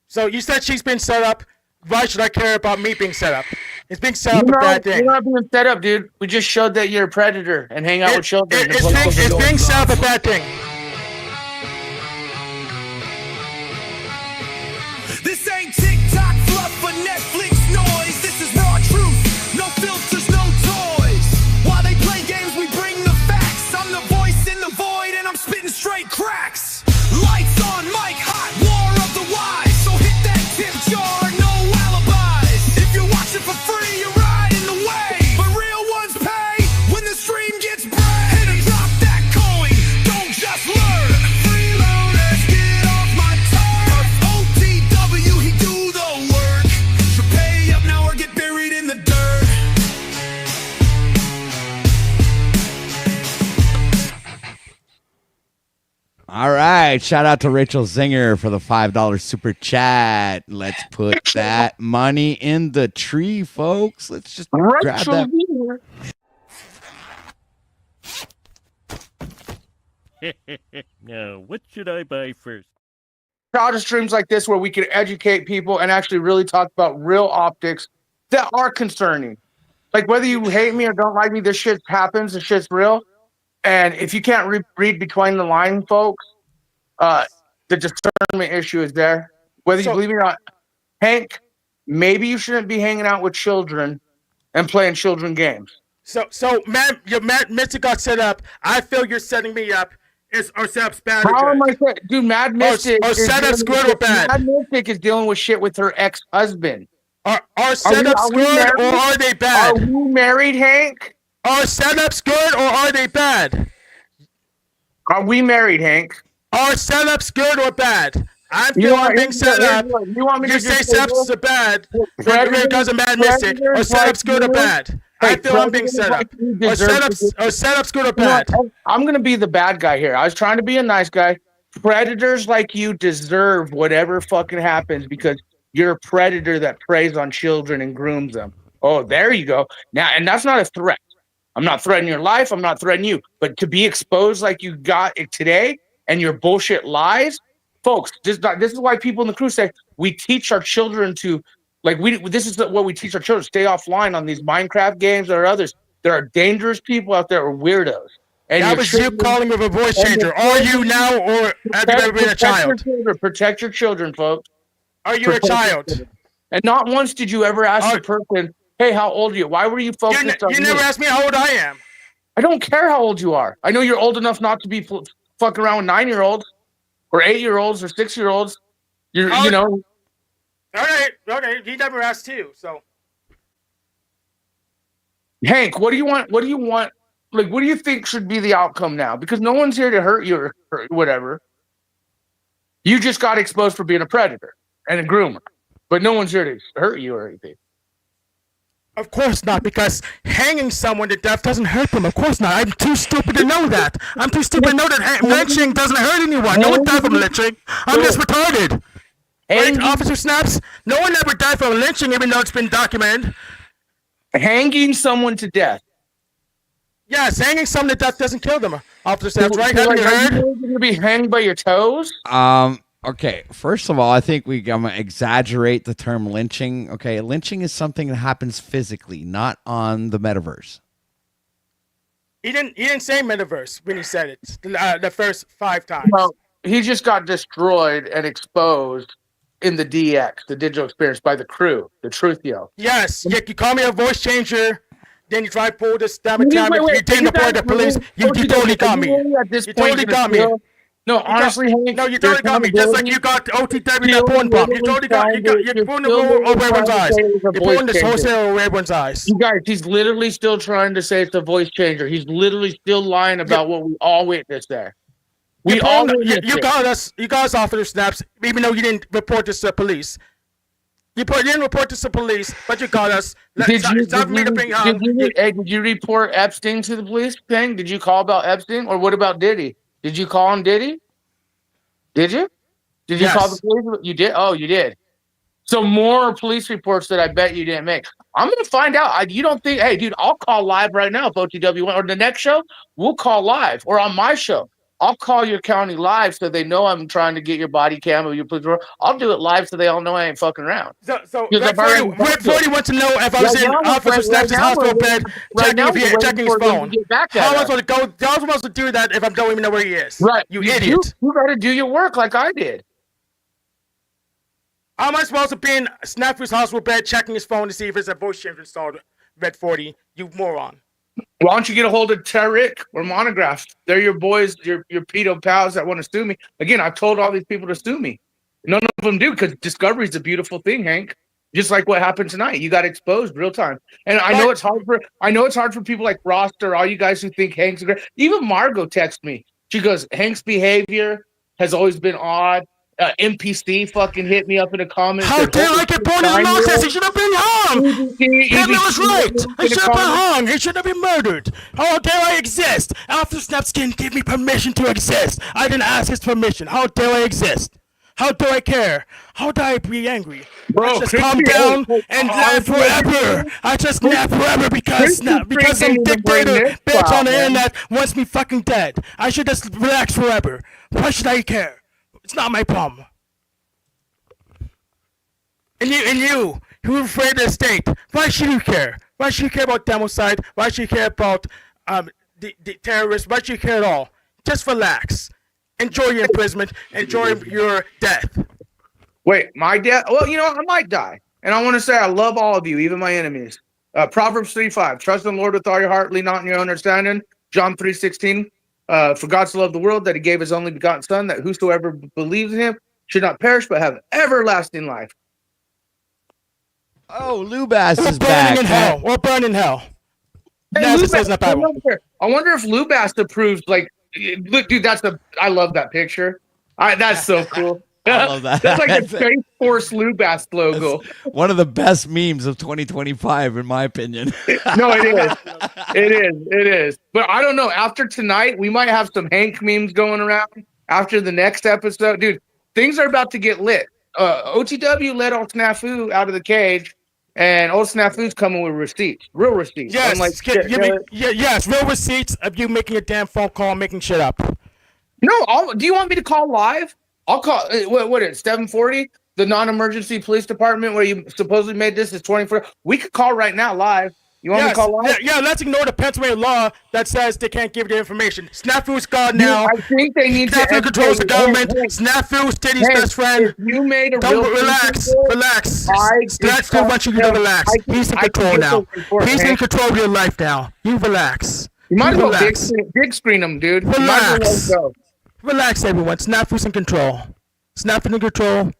So you said she's been set up. Why should I care about me being set up? It's being set up a You're bad thing. not being set up, dude. We just showed that you're a predator and hang out with children. It's being set up a bad thing. This ain't TikTok fluff or Netflix noise. This is raw truth. No filters, no toys. While they play games, we bring the facts. I'm the voice in the void, and I'm spitting straight cracks. Lights on, mic hot, war of the wise. So hit that tip jar, no alibis. If you're watching for free, you're riding the wave. But real ones pay when the stream gets brave. Hit and drop that coin, don't just learn. Freeloaders, get off my turf. OTW, he do the work. So pay up now or get buried in the dirt. All right. Shout out to Rachel Zinger for the $5 super chat. Let's put that money in the tree, folks. Let's just grab Rachel that. Zinger. Now, what should I buy first? Proud of streams like this where we can educate people and actually really talk about real optics that are concerning. Like whether you hate me or don't like me, this shit happens. This shit's real. And if you can't read between the lines, folks, the discernment issue is there. Whether you believe me or not, Hank, maybe you shouldn't be hanging out with children and playing children games. So your Mad Mystic got set up. I feel you're setting me up. Or set up's bad. How am I saying? Dude, Mad Mystic or set up's good or bad. Mad Mystic is dealing with shit with her ex-husband. Are setups good or are they bad? Are we married, Hank? Are setups good or are they bad? Are we married, Hank? Are setups good or bad? I feel I'm being set up. You want me to say just setups are bad because of Mad Mystic. Or setups good or bad? I feel I'm being set up. Or setups good or bad? I'm gonna be the bad guy here. I was trying to be a nice guy. Predators like you deserve whatever fucking happens because you're a predator that preys on children and grooms them. Oh, there you go. Now, and that's not a threat. I'm not threatening your life. I'm not threatening you. But to be exposed like you got it today and your bullshit lies, folks, this is why people in the crew say we teach our children to, this is what we teach our children, stay offline on these Minecraft games or others. There are dangerous people out there or weirdos. And that was you calling with a voice changer. Are you now or have you ever been a child? Protect your children, folks. Are you a child? And not once did you ever ask the person, hey, how old are you? Why were you focused on You never asked me how old I am. I don't care how old you are. I know you're old enough not to be fucking around with 9-year-olds or 8-year-olds or 6-year-olds. You know. Okay. He never asked too. So, Hank, what do you want? What do you want? Like, what do you think should be the outcome now? Because no one's here to hurt you or whatever. You just got exposed for being a predator and a groomer, but no one's here to hurt you or anything. Of course not, because hanging someone to death doesn't hurt them. Of course not. I'm too stupid to know that. I'm too stupid to know that lynching doesn't hurt anyone. No one died from lynching. I'm just retarded. Right, Officer Snaps? No one ever died from lynching, even though it's been documented. Hanging someone to death. Yes, hanging someone to death doesn't kill them. Officer Snaps, right? So, Haven't you are heard? you going to be hanged by your toes? Okay, first of all, I think I'm gonna exaggerate the term lynching. Okay, lynching is something that happens physically, not on the metaverse. He didn't say metaverse when he said it the first 5 times. Well, he just got destroyed and exposed in the DX, the digital experience, by the crew, the Truthio. Yes, you call me a voice changer. Then you try to pull this damn time. Wait, You didn't report the police. You totally got me. You totally got me. No, honestly, Hank, No, you totally got me. Just like you got OTW that porn bomb. You totally got. You're pulling the wool over everyone's eyes. You're pulling this wholesale over everyone's eyes. You guys, he's literally still trying to say it's a voice changer. He's literally still lying about what we all witnessed there. We all witnessed you got us. You got us, Officer Snaps. Even though you didn't report this to police. You didn't report this to police, but you got us. Did you report Epstein to the police thing? Did you call about Epstein? Or what about Diddy? Did you call him Diddy? Did you? Did you call the police? You did? Oh, you did. So more police reports that I bet you didn't make. I'm going to find out. You don't think, hey, dude, I'll call live right now if OTW or the next show, we'll call live. Or on my show, I'll call your county live so they know I'm trying to get your body cam or your police report. I'll do it live so they all know I ain't fucking around. So Red 40 wants to know if I was in Officer Snaps' hospital bed checking his phone. How am I supposed to go? How am I supposed to do that if I don't even know where he is? Right. You idiot. You got to do your work like I did. How am I supposed to be in Snafu's hospital bed checking his phone to see if it's a voice changer installed? Red 40, you moron. Why don't you get a hold of Tariq or Monograph? They're your boys, your pedo pals that want to sue me. Again, I've told all these people to sue me. None of them do because discovery is a beautiful thing, Hank. Just like what happened tonight, you got exposed real time. And I know it's hard for people like Roster, all you guys who think Hank's great. Even Margot texted me. She goes, Hank's behavior has always been odd. NPC fucking hit me up in the comments. How dare I get born in the nonsense? He should have been hung. Hitler was right. He should have been hung. He should have been murdered. How dare I exist? Officer Snaps didn't give me permission to exist. I didn't ask his permission. How dare I exist? How do I care? How do I be angry? Bro, I just calm down and laugh forever. I just laugh forever because some dictator bitch on the internet wants me fucking dead. I should just relax forever. Why should I care? It's not my problem. And you who are afraid of the state, why should you care? Why should you care about democide? Why should you care about the terrorists? Why should you care at all? Just relax. Enjoy your imprisonment. Enjoy your death. Wait, my death? Well, I might die. And I want to say I love all of you, even my enemies. Proverbs 3:5. Trust in the Lord with all your heart, lean not on your own understanding. John 3:16. For God so loved the world that he gave his only begotten son, that whosoever believes in him should not perish but have everlasting life. Oh, Lubass is back. back. We're burning in hell. Hey, I wonder if Lubass approves. Like, look, dude, I love that picture. That's so cool. I love that. That's like a Space Force Lubass logo. One of the best memes of 2025, in my opinion. No, it is. It is. But I don't know. After tonight, we might have some Hank memes going around. After the next episode, dude, things are about to get lit. OTW let old Snafu out of the cage, and old Snafu's coming with receipts, real receipts. Yes, yes, real receipts of you making a damn phone call, making shit up. No, do you want me to call live? I'll call. What is 740? The non-emergency police department where you supposedly made this is 24. We could call right now live. You want me to call live? Yeah, let's ignore the Pennsylvania law that says they can't give you the information. Snafu's gone now. I think they need Snafu controls the government. Snafu's Teddy's best friend. You made a Don't relax. Snafu wants you to relax. He's in control now. He's in control of your life now. You relax. You might as well big screen him, dude. Relax. Relax, everyone. Snafu's in control. Snafu's in control.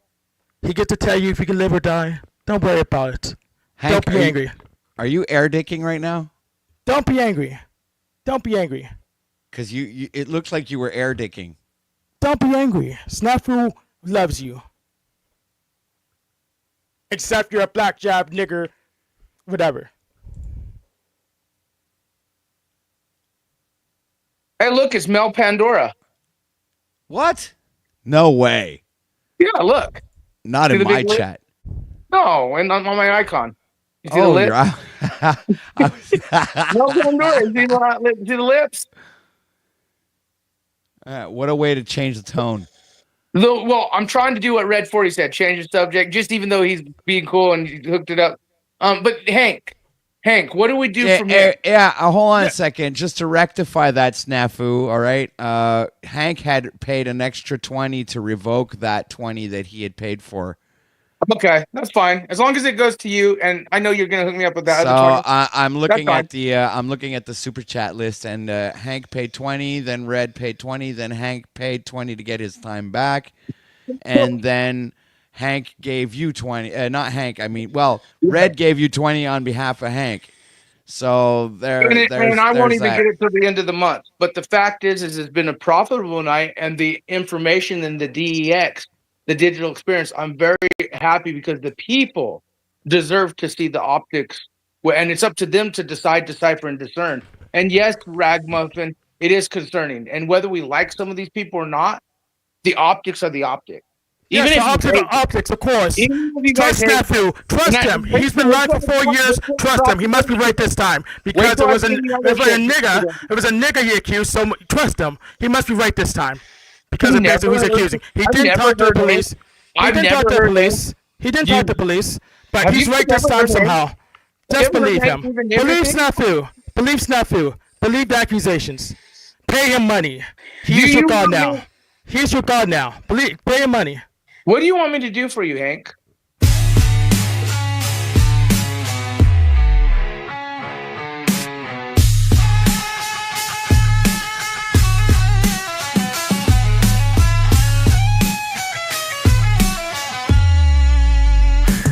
He gets to tell you if you can live or die. Don't worry about it. Hank, don't be angry. Are you air dicking right now? Don't be angry. Don't be angry. Because it looks like you were air dicking. Don't be angry. Snafu loves you. Except you're a black job nigger, whatever. Hey, look, it's Mel Pandora. What? No way. Yeah, look. Not See in the my big lip? chat. No, and on my icon. You see the Oh, lip? you're out. Mel Pandora. See the lips? What a way to change the tone. Well, I'm trying to do what Red 40 said, change the subject, just even though he's being cool and he hooked it up. But Hank, what do we do from here? Hold on a second. Just to rectify that snafu, all right? Hank had paid an extra 20 to revoke that 20 that he had paid for. Okay, that's fine. As long as it goes to you, and I know you're gonna hook me up with that So other 20. I'm looking fine. at the super chat list, and Hank paid 20, then Red paid 20, then Hank paid 20 to get his time back, and then Hank gave you 20. Not Hank. I mean, well, Red gave you 20 on behalf of Hank. So there's And I won't even that. get it till the end of the month. But the fact is it's been a profitable night, and the information in the DEX, the digital experience, I'm very happy because the people deserve to see the optics, and it's up to them to decide, decipher, and discern. And yes, Ragmuffin, it is concerning. And whether we like some of these people or not, the optics are the optics. Yes, Even the if you optics hate- are optics, of course. even if you guys Trust hate- Snafu. Trust And I- him. He's been lying for 4 years. Trust him. He must be right this time because till it I was a see the other nigga. shit. It was a nigga he accused. So trust him. He must be right this time because of basically who he's never- accusing. He I've didn't never talk to the heard of police. it. He I've didn't never talk to the heard of police. He didn't talk to the police. But Have he's you right this never time heard of it? somehow. Have Just you ever believe heard him. even Believe everything? Snafu. Believe Snafu. Believe the accusations. Pay him money. He's Do your you god want now. me- He's your god now. Pay him money. What do you want me to do for you, Hank?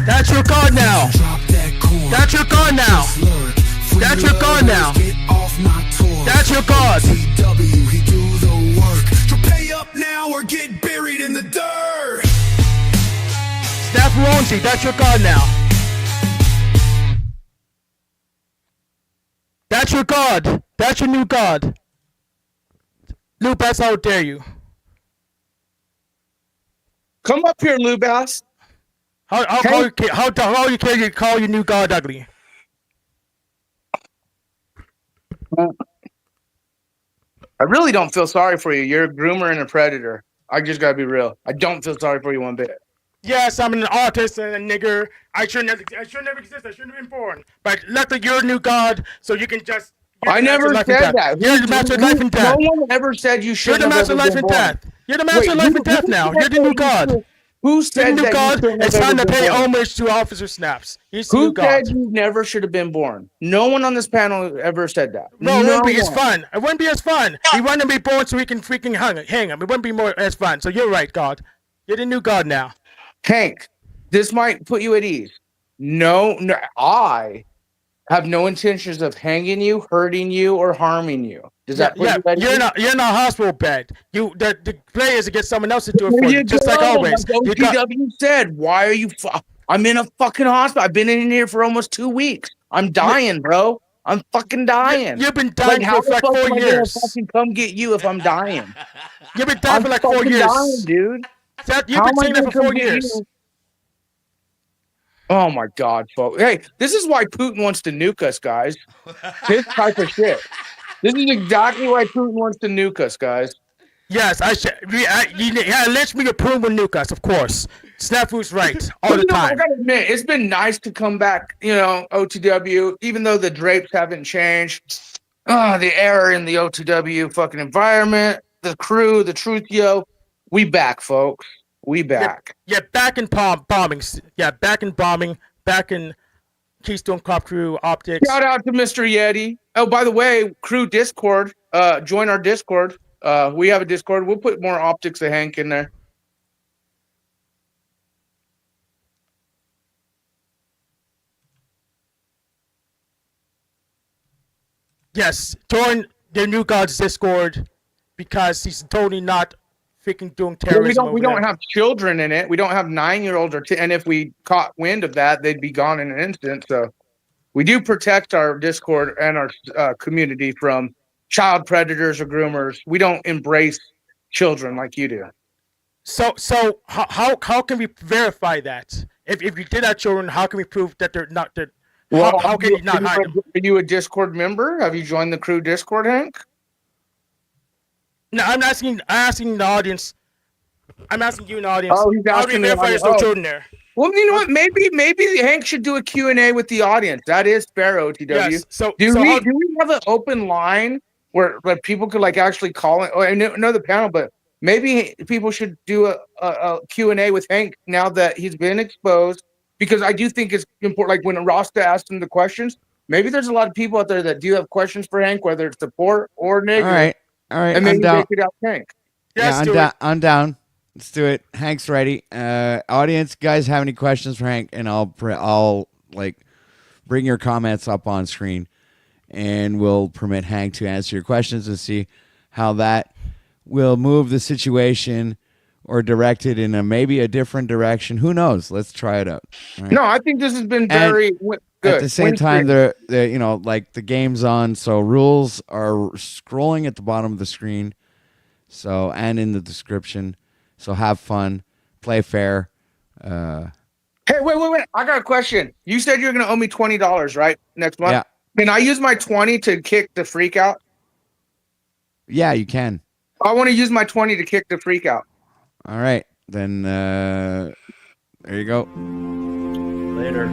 That's your god now. That's your god now. That's your god now. That's your god. He do the work. So pay up now or get buried in the dirt. Snap Ronzi, that's your god now. That's your god. That's your new god. Lupus, how dare you? Come up here, Lubass. How you can call your new god ugly? I really don't feel sorry for you. You're a groomer and a predator. I just gotta be real. I don't feel sorry for you one bit. Yes, I'm an artist and a nigger. I should never exist. I shouldn't have been born. But luckily, you're a new god, so you can just. I never said that. You're the master of life and death. No one ever said you You're should. the master of life and death. You're the master of life and death now. You're the new god. Who You're the said new that? god. You It's shouldn't have time to ever been pay born? homage to Officer Snaps. He's the Who new god. said you never should have been born? No one on this panel ever said that. No, it wouldn't be as one. fun. It wouldn't be as fun. He wanted to be born so he can freaking hang him. It wouldn't be more as fun. So you're right, God. You're the new God now. Hank, this might put you at ease. No, I have no intentions of hanging you, hurting you, or harming you. Does that put you at you're ease? not. You're in a hospital bed. The play is to get someone else to do it There for you you, just go. like always. Like You got, OTW said, why are you? I'm in a fucking hospital. I've been in here for almost 2 weeks. I'm dying, bro. I'm fucking dying. you've been dying how for like the fuck 4 am I gonna years. fucking come get you if I'm dying? You've been dying I'm for like 4 fucking years. dying, dude. You've How been am I saying that gonna for 4 come get years. you? Oh my god, folks. Hey, this is why Putin wants to nuke us, guys. This type of shit. This is exactly why Putin wants to nuke us, guys. Yes, I should. Let me approve with Nukas, of course. Snafu's right all But, the you know, I time. gotta admit, it's been nice to come back, OTW, even though the drapes haven't changed. The error in the OTW fucking environment, the crew, the Truthio. We back, folks. We back. Yeah, back in bombings. Yeah, back in bombing. Back in Keystone Cop Crew Optics. Shout out to Mr. Yeti. Oh, by the way, crew Discord. Join our Discord. We have a Discord. We'll put more optics of Hank in there. Yes, join the New Gods Discord because he's totally not freaking doing But terrorism. we don't have children in it. We don't have 9-year-olds and if we caught wind of that, they'd be gone in an instant. So we do protect our Discord and our community from child predators or groomers. We don't embrace children like you do. So how can we verify that? If you did have children, how can we prove that they're not that? How can you not hide them? Are you a Discord member? Have you joined the crew Discord, Hank? No, I'm asking the audience. I'm asking you, an audience. Oh, he's how do we asking the verify there's audience. no Oh. children there? Well, you know what? Maybe Hank should do a Q&A with the audience. That is fair, OTW. Yes. So Do so we how, do we have an open line where people could like actually call it? I know the panel, but maybe people should do a Q&A with Hank now that he's been exposed, because I do think it's important. Like when Rasta asked him the questions, maybe there's a lot of people out there that do have questions for Hank, whether it's support or negative. All right. And maybe I'm down. they could ask Hank. yes, do Yeah, it. I'm down. Let's do it. Hank's ready. Audience, guys, have any questions for Hank? And I'll like bring your comments up on screen, and we'll permit Hank to answer your questions and see how that will move the situation or direct it in maybe a different direction. Who knows? Let's try it out. All right? No, I think this has been very good. At the same time, Win-free. the like the game's on, so rules are scrolling at the bottom of the screen, so and in the description. So have fun, play fair. Hey, wait! I got a question. You said you're going to owe me $20, right? Next month. Yeah. Can I use my 20 to kick the freak out? Yeah, you can. I want to use my 20 to kick the freak out. All right, then there you go. Later.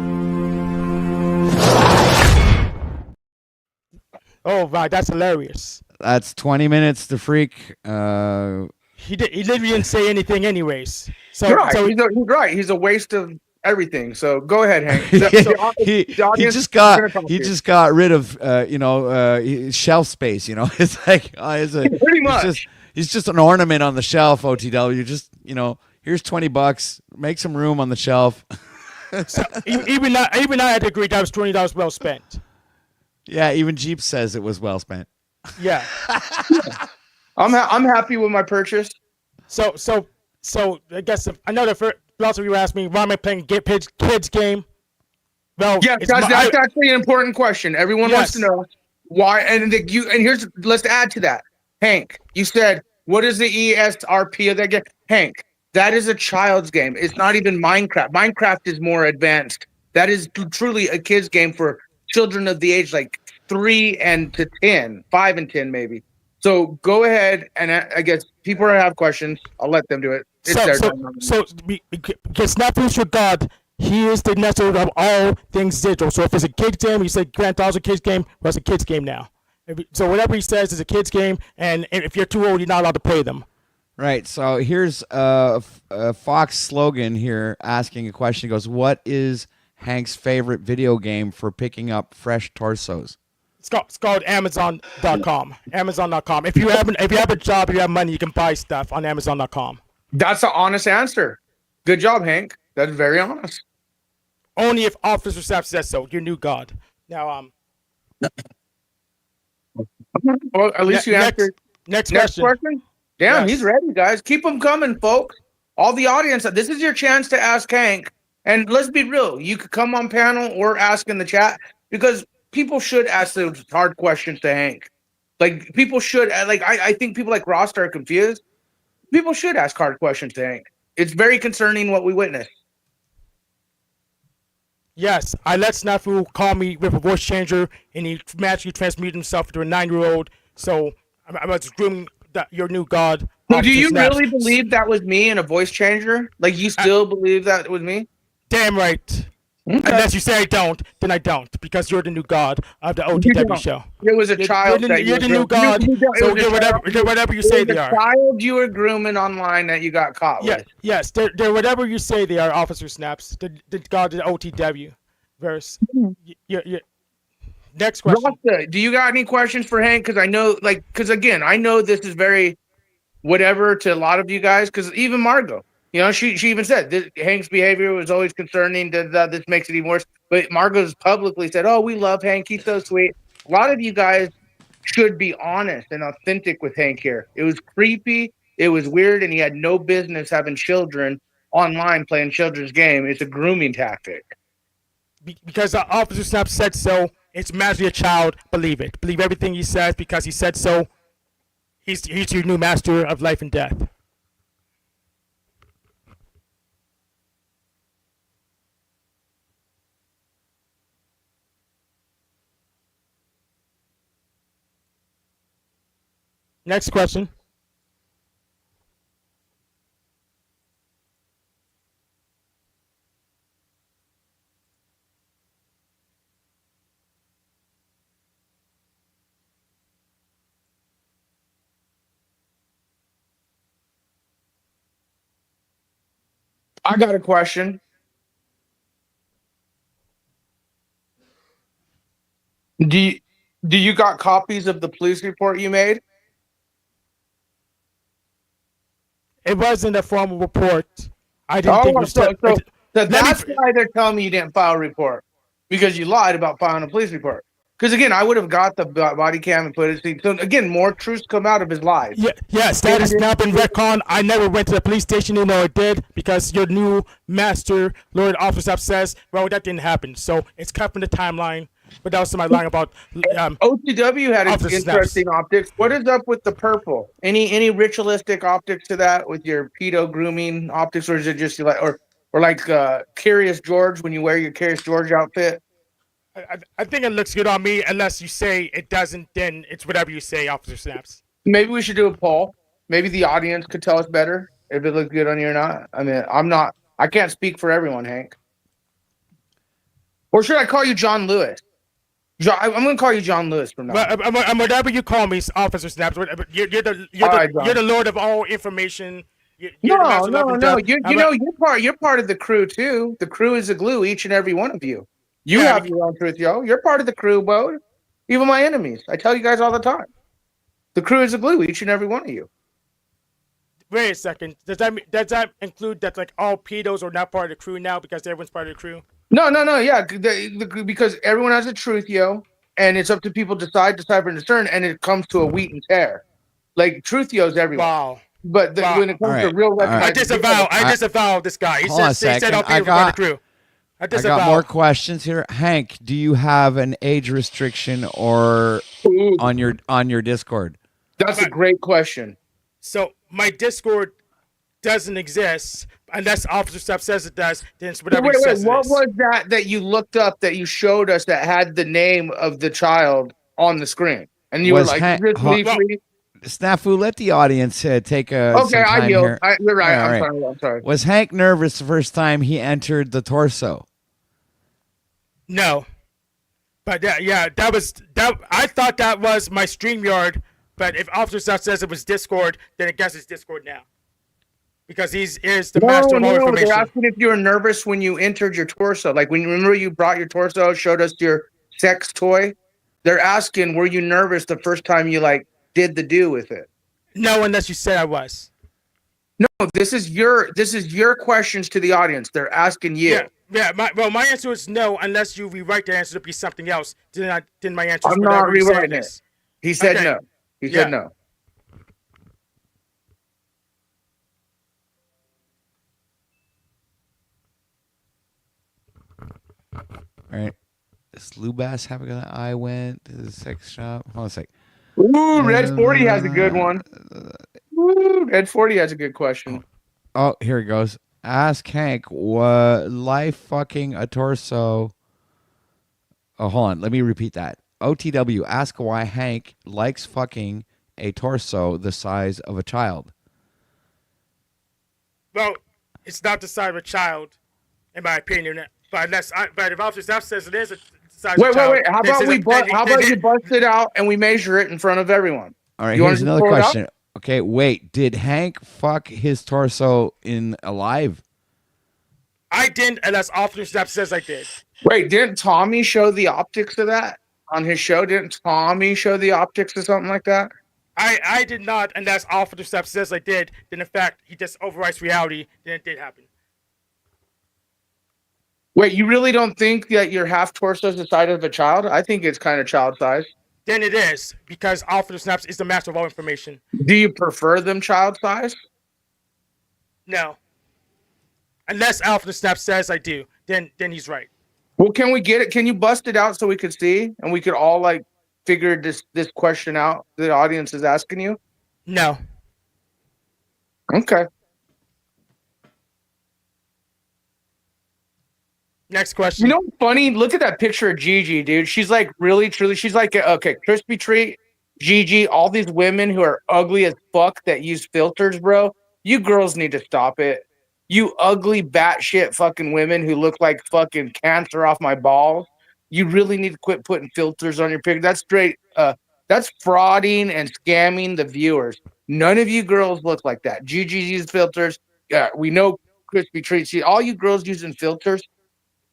Oh wow, that's hilarious. That's 20 minutes to freak. He literally didn't say anything anyways. So You're right. so He's right. He's a waste of everything. So go ahead, Hank. he, The audience is gonna talk to you. just got rid of shelf space. It's like Pretty much. he's just an ornament on the shelf. OTW, just here's $20. Make some room on the shelf. even I had to agree that was $20 well spent. Yeah, even Jeep says it was well spent. Yeah. I'm happy with my purchase. So I guess I know that lots of you asked me why am I playing kids game. Well, Yeah, it's that's my- actually an important question. Everyone wants to Yes. know why. And let's add to that. Hank, you said, what is the ESRP of that game? Hank, that is a child's game. It's not even Minecraft. Minecraft is more advanced. That is truly a kid's game for children of the age like 3 and to 10, 5 and 10 maybe. So go ahead, and I guess people have questions. I'll let them do it. It's their time. because Snappy's your god. He is the master of all things digital. So if it's a kids game, you say Grand Theft Auto kids game, well, it's a kids game now. So whatever he says is a kids game, and if you're too old, you're not allowed to play them. Right. So here's a Fox slogan here asking a question. He goes, "What is Hank's favorite video game for picking up fresh torsos?" It's called Amazon.com. Amazon.com. If you have a job, you have money, you can buy stuff on Amazon.com. That's an honest answer. Good job, Hank. That's very honest. Only if Officer Snap says so. Your new god. Now, Well, at least you answered. next Next question. question. Damn, Yes. he's ready, guys. Keep them coming, folks. All the audience, this is your chance to ask Hank. And let's be real. You could come on panel or ask in the chat, because people should ask those hard questions to Hank. Like, people should, I think people like Ross are confused. People should ask hard questions to Hank. It's very concerning what we witnessed. Yes, I let Snafu call me with a voice changer, and he magically transmuted himself into a 9-year-old. So I was grooming your new god. So do you Snaps. really believe that was me in a voice changer? Like, you still believe that it was me? Damn right. Okay. Unless you say I don't, then I don't, because you're the new god of the You OTW don't. show. It was a child You're that the were new grooming. god, It so was a they're whatever you It say was they a are. child you were grooming online that you got caught Yeah, with. yes, they're whatever you say they are, Officer Snaps. The god of the OTW verse. Next question. Rasta, do you got any questions for Hank? Because I know, again, I know this is very whatever to a lot of you guys. Because even Margot, she even said this, Hank's behavior was always concerning. This makes it even worse. But Margot's publicly said, "Oh, we love Hank. He's so sweet." A lot of you guys should be honest and authentic with Hank here. It was creepy. It was weird, and he had no business having children online playing children's game. It's a grooming tactic. Because Officer Snap said so, it's master your child. Believe it. Believe everything he says because he said so. He's your new master of life and death. Next question. I got a question. Do you got copies of the police report you made? It wasn't a formal report. I didn't think it was. So Let that's me- why they're telling me you didn't file a report, because you lied about filing a police report. Because again, I would have got the body cam and put it. So again, more truths come out of his lies. Yes, that has now been retconned. I never went to the police station, even though I did, because your new master, Lord Officer, says, well, that didn't happen. So it's cut from the timeline. But that was somebody lying about. OTW had Officer interesting optics. What is up with the purple? Any ritualistic optics to that with your pedo grooming optics, or is it just like or like Curious George when you wear your Curious George outfit? I think it looks good on me, unless you say it doesn't. Then it's whatever you say, Officer Snaps. Maybe we should do a poll. Maybe the audience could tell us better if it looks good on you or not. I mean, I can't speak for everyone, Hank. Or should I call you John Lewis? I'm going to call you John Lewis from now. Well, whatever you call me, Officer Snaps. You're the Lord of all information. You're no. You're part of the crew too. The crew is the glue. Each and every one of you. You have your own truth, yo. You're part of the crew, Bo. Even my enemies. I tell you guys all the time. The crew is the glue. Each and every one of you. Wait a second. Does that include that like all pedos are not part of the crew now because everyone's part of the crew? No. Yeah, because everyone has a truth, yo, and it's up to people to decipher, and discern, and it comes to a wheat and tear. Like truth, yo's everyone. Wow. But when it comes to real, I disavow this guy. He said all people part of the crew. I got more questions here. Hank, do you have an age restriction or on your Discord? That's a great question. So my Discord doesn't exist unless Officer Stuff says it does. Then it's whatever he says it is. What was that you looked up that you showed us that had the name of the child on the screen? And you were like, Snafu, let the audience take a. Okay, I yield. You're right. I'm sorry. Was Hank nervous the first time he entered the torso? No, but that was. I thought that was my StreamYard, but if Officer Stuff says it was Discord, then I guess it's Discord now, because he is the master of all information. They're asking if you were nervous when you entered your torso. Like when you remember you brought your torso, showed us your sex toy. They're asking, were you nervous the first time you did the do with it? No, unless you said I was. No, this is your questions to the audience. They're asking you. Yeah. My answer is no, unless you rewrite the answer to be something else. Then my answer is I'm not rewriting it. He said no. He said no. All right. Does Lubass have a good? I went to the sex shop. Hold on a sec. Ooh, Red 40 has a good one. Ooh, Red 40 has a good question. Oh, here it goes. Ask Hank, what life fucking a torso? Oh, hold on. Let me repeat that. OTW, ask why Hank likes fucking a torso the size of a child. Well, it's not the size of a child, in my opinion. But if Officer Staff says it is the size of a child. Wait. How about you bust it out and we measure it in front of everyone? All right, here's another question. Okay, wait. Did Hank fuck his torso in alive? I didn't, unless Officer Staff says I did. Wait, didn't Tommy show the optics of that on his show? Didn't Tommy show the optics of something like that? I did not, unless Officer Staff says I did. Then in fact, he just overwrites reality. Then it did happen. Wait, you really don't think that your half torso is the size of a child? I think it's kind of child size. Then it is, because Officer Snaps is the master of all information. Do you prefer them child size? No. Unless Officer Snaps says I do, then he's right. Well, can we get it? Can you bust it out so we could see and we could all like figure this question out the audience is asking you? No. Okay. Next question. You know what's funny? Look at that picture of Gigi, dude. She's like really, truly. She's like, okay, crispy treat, Gigi, all these women who are ugly as fuck that use filters, bro. You girls need to stop it. You ugly batshit fucking women who look like fucking cancer off my balls. You really need to quit putting filters on your picture. That's straight. That's frauding and scamming the viewers. None of you girls look like that. Gigi uses filters. We know crispy treats. All you girls using filters.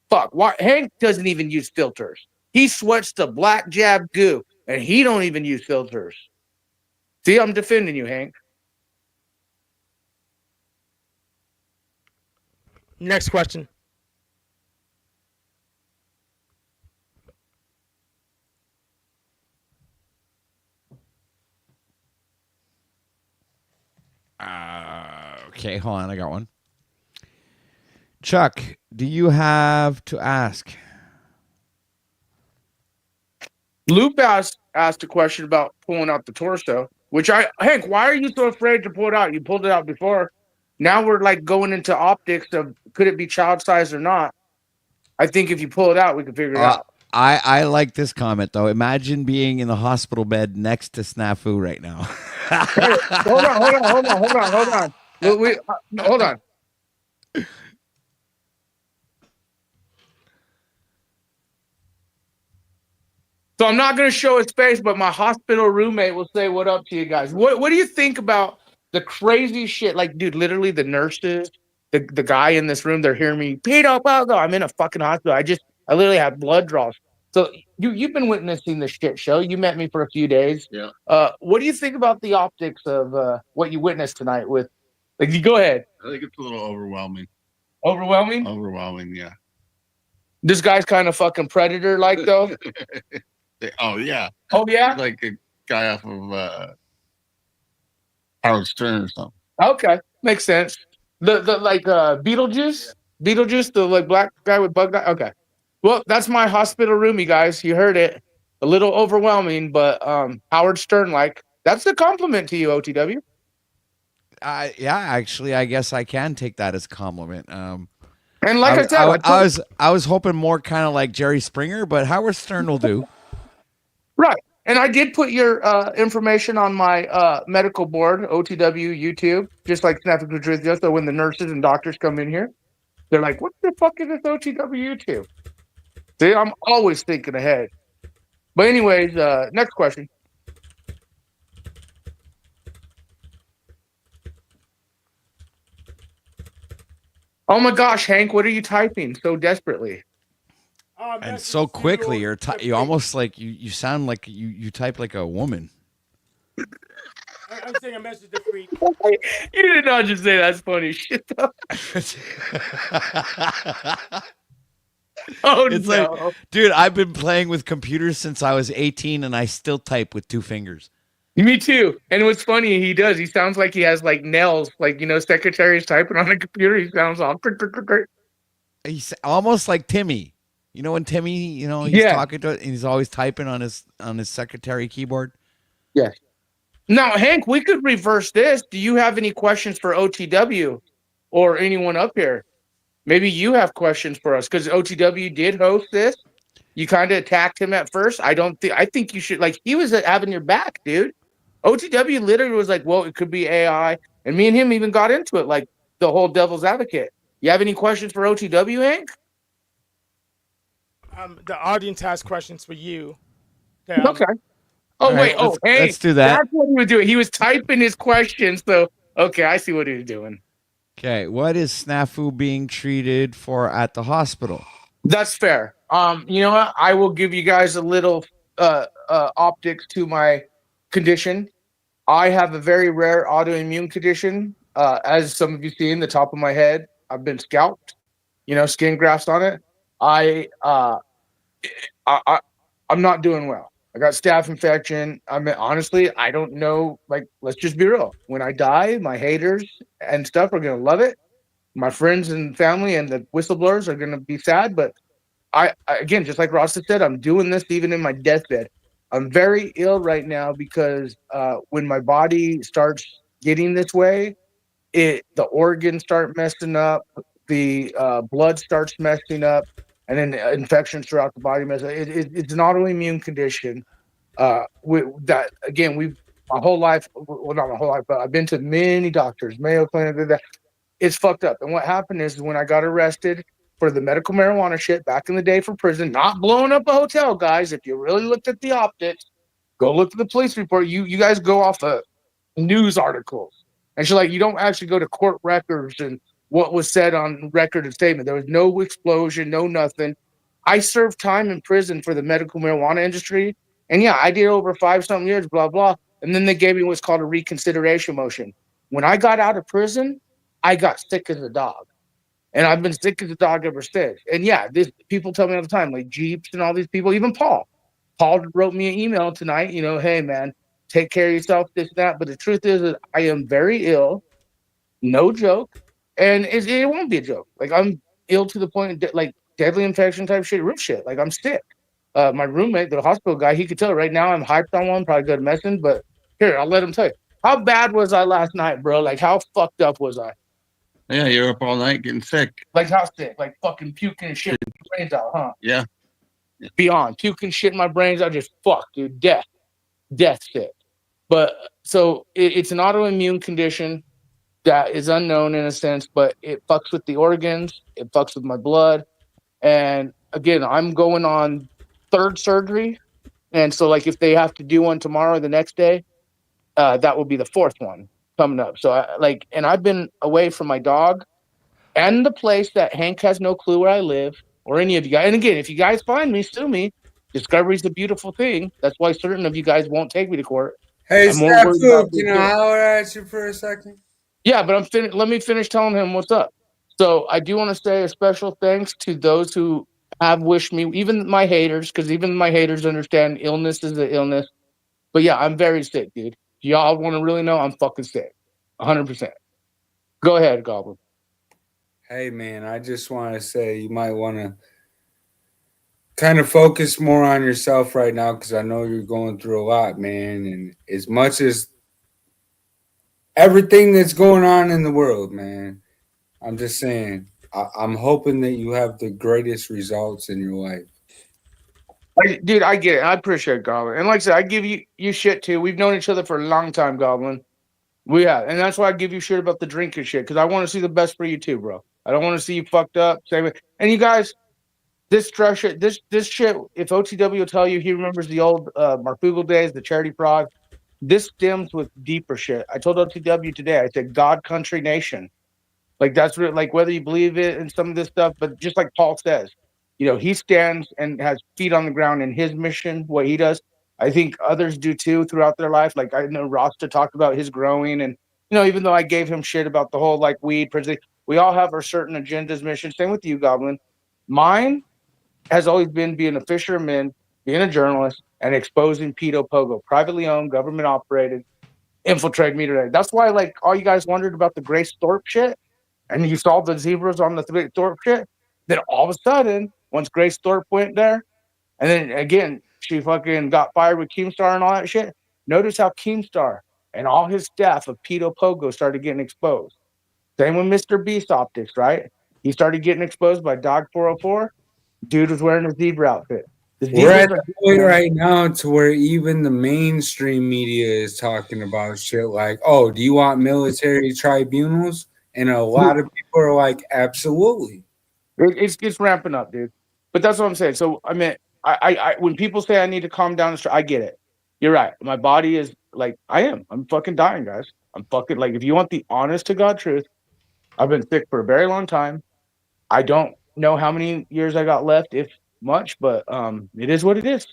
Fuck. Why, Hank doesn't even use filters. He sweats the black jab goo, and he don't even use filters. See, I'm defending you, Hank. Next question. Okay, hold on. I got one. Chuck, do you have to ask? Loop asked a question about pulling out the torso, which Hank, why are you so afraid to pull it out? You pulled it out before. Now we're like going into optics of could it be child size or not? I think if you pull it out, we can figure it out. I like this comment though. Imagine being in the hospital bed next to Snafu right now. Hey, hold on. Hold on. So I'm not going to show his face, but my hospital roommate will say what up to you guys. What do you think about the crazy shit? Like, dude, literally the nurses, the guy in this room, they're hearing me, Peter Pago, I'm in a fucking hospital. I literally have blood draws. So you've been witnessing this shit show. You met me for a few days. Yeah. What do you think about the optics of what you witnessed tonight with, like, you go ahead. I think it's a little overwhelming. Overwhelming? Overwhelming, yeah. This guy's kind of fucking predator-like, though. Oh, yeah. Oh, yeah? Like a guy off of Howard Stern or something. Okay, makes sense. The like Beetlejuice, the like black guy with bug eye. Okay, well that's my hospital roomie, guys. You heard it. A little overwhelming, but Howard Stern like. That's a compliment to you, OTW. Yeah, actually, I guess I can take that as a compliment. And like I said, I was hoping more kind of like Jerry Springer, but Howard Stern will do. Right. And I did put your information on my medical board, OTW YouTube, just like Snapping Patricia. So when the nurses and doctors come in here, they're like, what the fuck is this OTW YouTube? See, I'm always thinking ahead. But anyways, next question. Oh my gosh, Hank, what are you typing so desperately? And so quickly, you almost like you sound like you type like a woman. I'm saying a message to Freak. You did not just say that's funny shit though. Oh, it's no. like, dude, I've been playing with computers since I was 18 and I still type with 2 fingers. Me too. And what's funny, he does. He sounds like he has like nails, like, you know, secretaries typing on a computer. He sounds all. He's almost like Timmy. You know when Timmy, you know, he's talking to it and he's always typing on his secretary keyboard? Yes. Now, Hank, we could reverse this. Do you have any questions for OTW or anyone up here? Maybe you have questions for us because OTW did host this. You kind of attacked him at first. I think you should, like, he was having your back, dude. OTW literally was like, well, it could be AI. And me and him even got into it, like the whole devil's advocate. You have any questions for OTW, Hank? The audience has questions for you. Okay. Oh, wait. Hey, let's do that. That's what he was doing. He was typing his questions. So, okay, I see what he was doing. Okay. What is Snafu being treated for at the hospital? That's fair. You know what? I will give you guys a little optics to my condition. I have a very rare autoimmune condition. As some of you see in the top of my head, I've been scalped, you know, skin grafts on it. I'm not doing well. I got staph infection. I mean, honestly, I don't know. Like, let's just be real. When I die, my haters and stuff are going to love it. My friends and family and the whistleblowers are going to be sad, but again, just like Ross said, I'm doing this even in my deathbed. I'm very ill right now because when my body starts getting this way, the organs start messing up, the blood starts messing up, and then infections throughout the body mess up. It's an autoimmune condition. That again, my whole life, well, not my whole life, but I've been to many doctors, Mayo Clinic, that it's fucked up. And what happened is when I got arrested for the medical marijuana shit back in the day for prison, not blowing up a hotel, guys. If you really looked at the optics, go look at the police report. You guys go off of news articles. And she's like, you don't actually go to court records and what was said on record and statement. There was no explosion, no nothing. I served time in prison for the medical marijuana industry. And yeah, I did over 5-something years, blah, blah. And then they gave me what's called a reconsideration motion. When I got out of prison, I got sick as a dog. And I've been sick as a dog ever since. And yeah, people tell me all the time, like Jeeps and all these people, even Paul. Paul wrote me an email tonight, hey, man, take care of yourself, this, that. But the truth is that I am very ill, no joke. And it won't be a joke. Like, I'm ill to the point of like deadly infection type shit, real shit. Like, I'm sick. My roommate, the hospital guy, he could tell right now I'm hyped on one, probably good medicine. But here, I'll let him tell you. How bad was I last night, bro? Like, how fucked up was I? Yeah, you're up all night getting sick. Like, how sick? Like, fucking puking and shit my brains out, huh? Yeah. Beyond. Puking shit in my brains out, just fuck, dude. Death sick. But so it's an autoimmune condition that is unknown in a sense, but it fucks with the organs, it fucks with my blood. And again, I'm going on 3rd surgery. And so, like, if they have to do one tomorrow or the next day, that will be the 4th one coming up. So, and I've been away from my dog and the place that Hank has no clue where I live or any of you guys. And again, if you guys find me, sue me. Discovery's a beautiful thing. That's why certain of you guys won't take me to court. Hey, Snafu, can I holler at you for a second? Yeah, but let me finish telling him what's up. So I do want to say a special thanks to those who have wished me, even my haters, because even my haters understand illness is an illness. But yeah, I'm very sick, dude. If y'all want to really know, I'm fucking sick. 100%. Go ahead, Goblin. Hey, man, I just want to say you might want to kind of focus more on yourself right now because I know you're going through a lot, man. And as much as everything that's going on in the world, man, I'm just saying, I'm hoping that you have the greatest results in your life. Dude, I get it. I appreciate it, Goblin. And like I said, I give you shit too. We've known each other for a long time, Goblin. We have. And that's why I give you shit about the drinking shit, because I want to see the best for you too, bro. I don't want to see you fucked up. Same way. And you guys, this stress shit, this shit, if OTW will tell you he remembers the old Marfugal days, the charity fraud, this stems with deeper shit. I told OTW today, I said God, country, nation. Like, that's what, like, whether you believe it and some of this stuff, but just like Paul says, he stands and has feet on the ground in his mission, what he does. I think others do too throughout their life. Like, I know Rasta talked about his growing, and even though I gave him shit about the whole like weed, we all have our certain agendas, missions. Same with you, Goblin. Mine has always been being a fisherman, being a journalist, and exposing Pedo Pogo, privately owned, government operated, infiltrate me today. That's why, like, all you guys wondered about the Grace Thorpe shit, and you saw the zebras on the Thorpe shit. Then all of a sudden, once Grace Thorpe went there, and then again, she fucking got fired with Keemstar and all that shit. Notice how Keemstar and all his staff of Pedo Pogo started getting exposed. Same with Mr. Beast Optics, right? He started getting exposed by Dog 404. Dude was wearing a zebra outfit. We're at the point right now to where even the mainstream media is talking about shit like, oh, do you want military tribunals? And a lot of people are like, absolutely. It's ramping up, dude. But that's what I'm saying. So, I mean, I when people say I need to calm down, I get it. You're right. My body is like, I'm fucking dying, guys. I'm fucking, like, if you want the honest to God truth, I've been sick for a very long time. I don't know how many years I got left, if much, but it is what it is.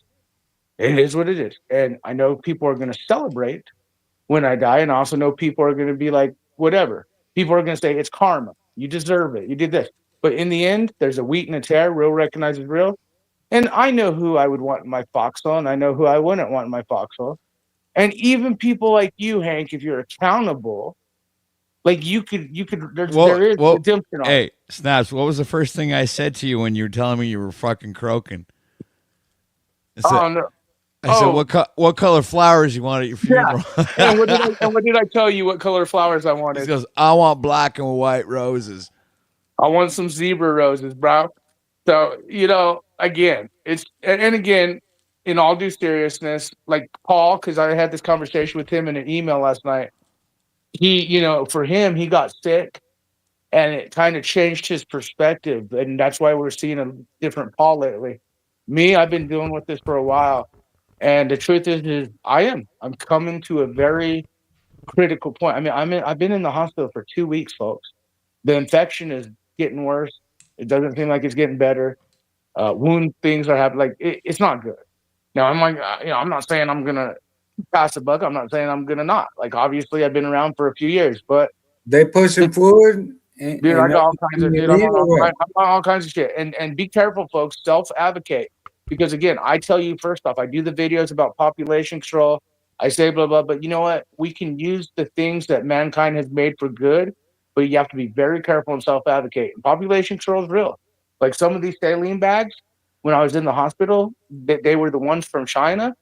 It is what it is. And I know people are going to celebrate when I die, and I also know people are going to be like, whatever. People are going to say, it's karma. You deserve it. You did this. But in the end, there's a wheat and a tare. Real recognizes real. And I know who I would want in my foxhole, and I know who I wouldn't want in my foxhole. And even people like you, Hank, if you're accountable, Like you could there is Well, redemption on it. hey, Snaps, what was the first thing I said to you when you were telling me you were fucking croaking? I said, Oh no. I said, what color flowers you want at your funeral? And what did I tell you? What color flowers I He wanted? goes, I want black and white roses. I want some zebra roses, bro. So, again, and again, in all due seriousness, like Paul, because I had this conversation with him in an email last night. He, for him, he got sick and it kind of changed his perspective. And that's why we're seeing a different Paul lately. Me, I've been dealing with this for a while. And the truth is I'm coming to a very critical point. I mean, I've been in the hospital for 2 weeks, folks. The infection is getting worse. It doesn't seem like it's getting better. Wound things are happening. Like it's not good. Now I'm like, I'm not saying I'm gonna pass the buck. I'm not saying I'm gonna not. Like obviously, I've been around for a few years, but they pushing forward. Dude, I got all kinds of dude. I'm on all kinds of shit. And be careful, folks. Self-advocate, because again, I tell you first off, I do the videos about population control. I say blah blah, but you know what? We can use the things that mankind has made for good, but you have to be very careful and self-advocate. Population control is real. Like some of these saline bags, when I was in the hospital, they were the ones from China.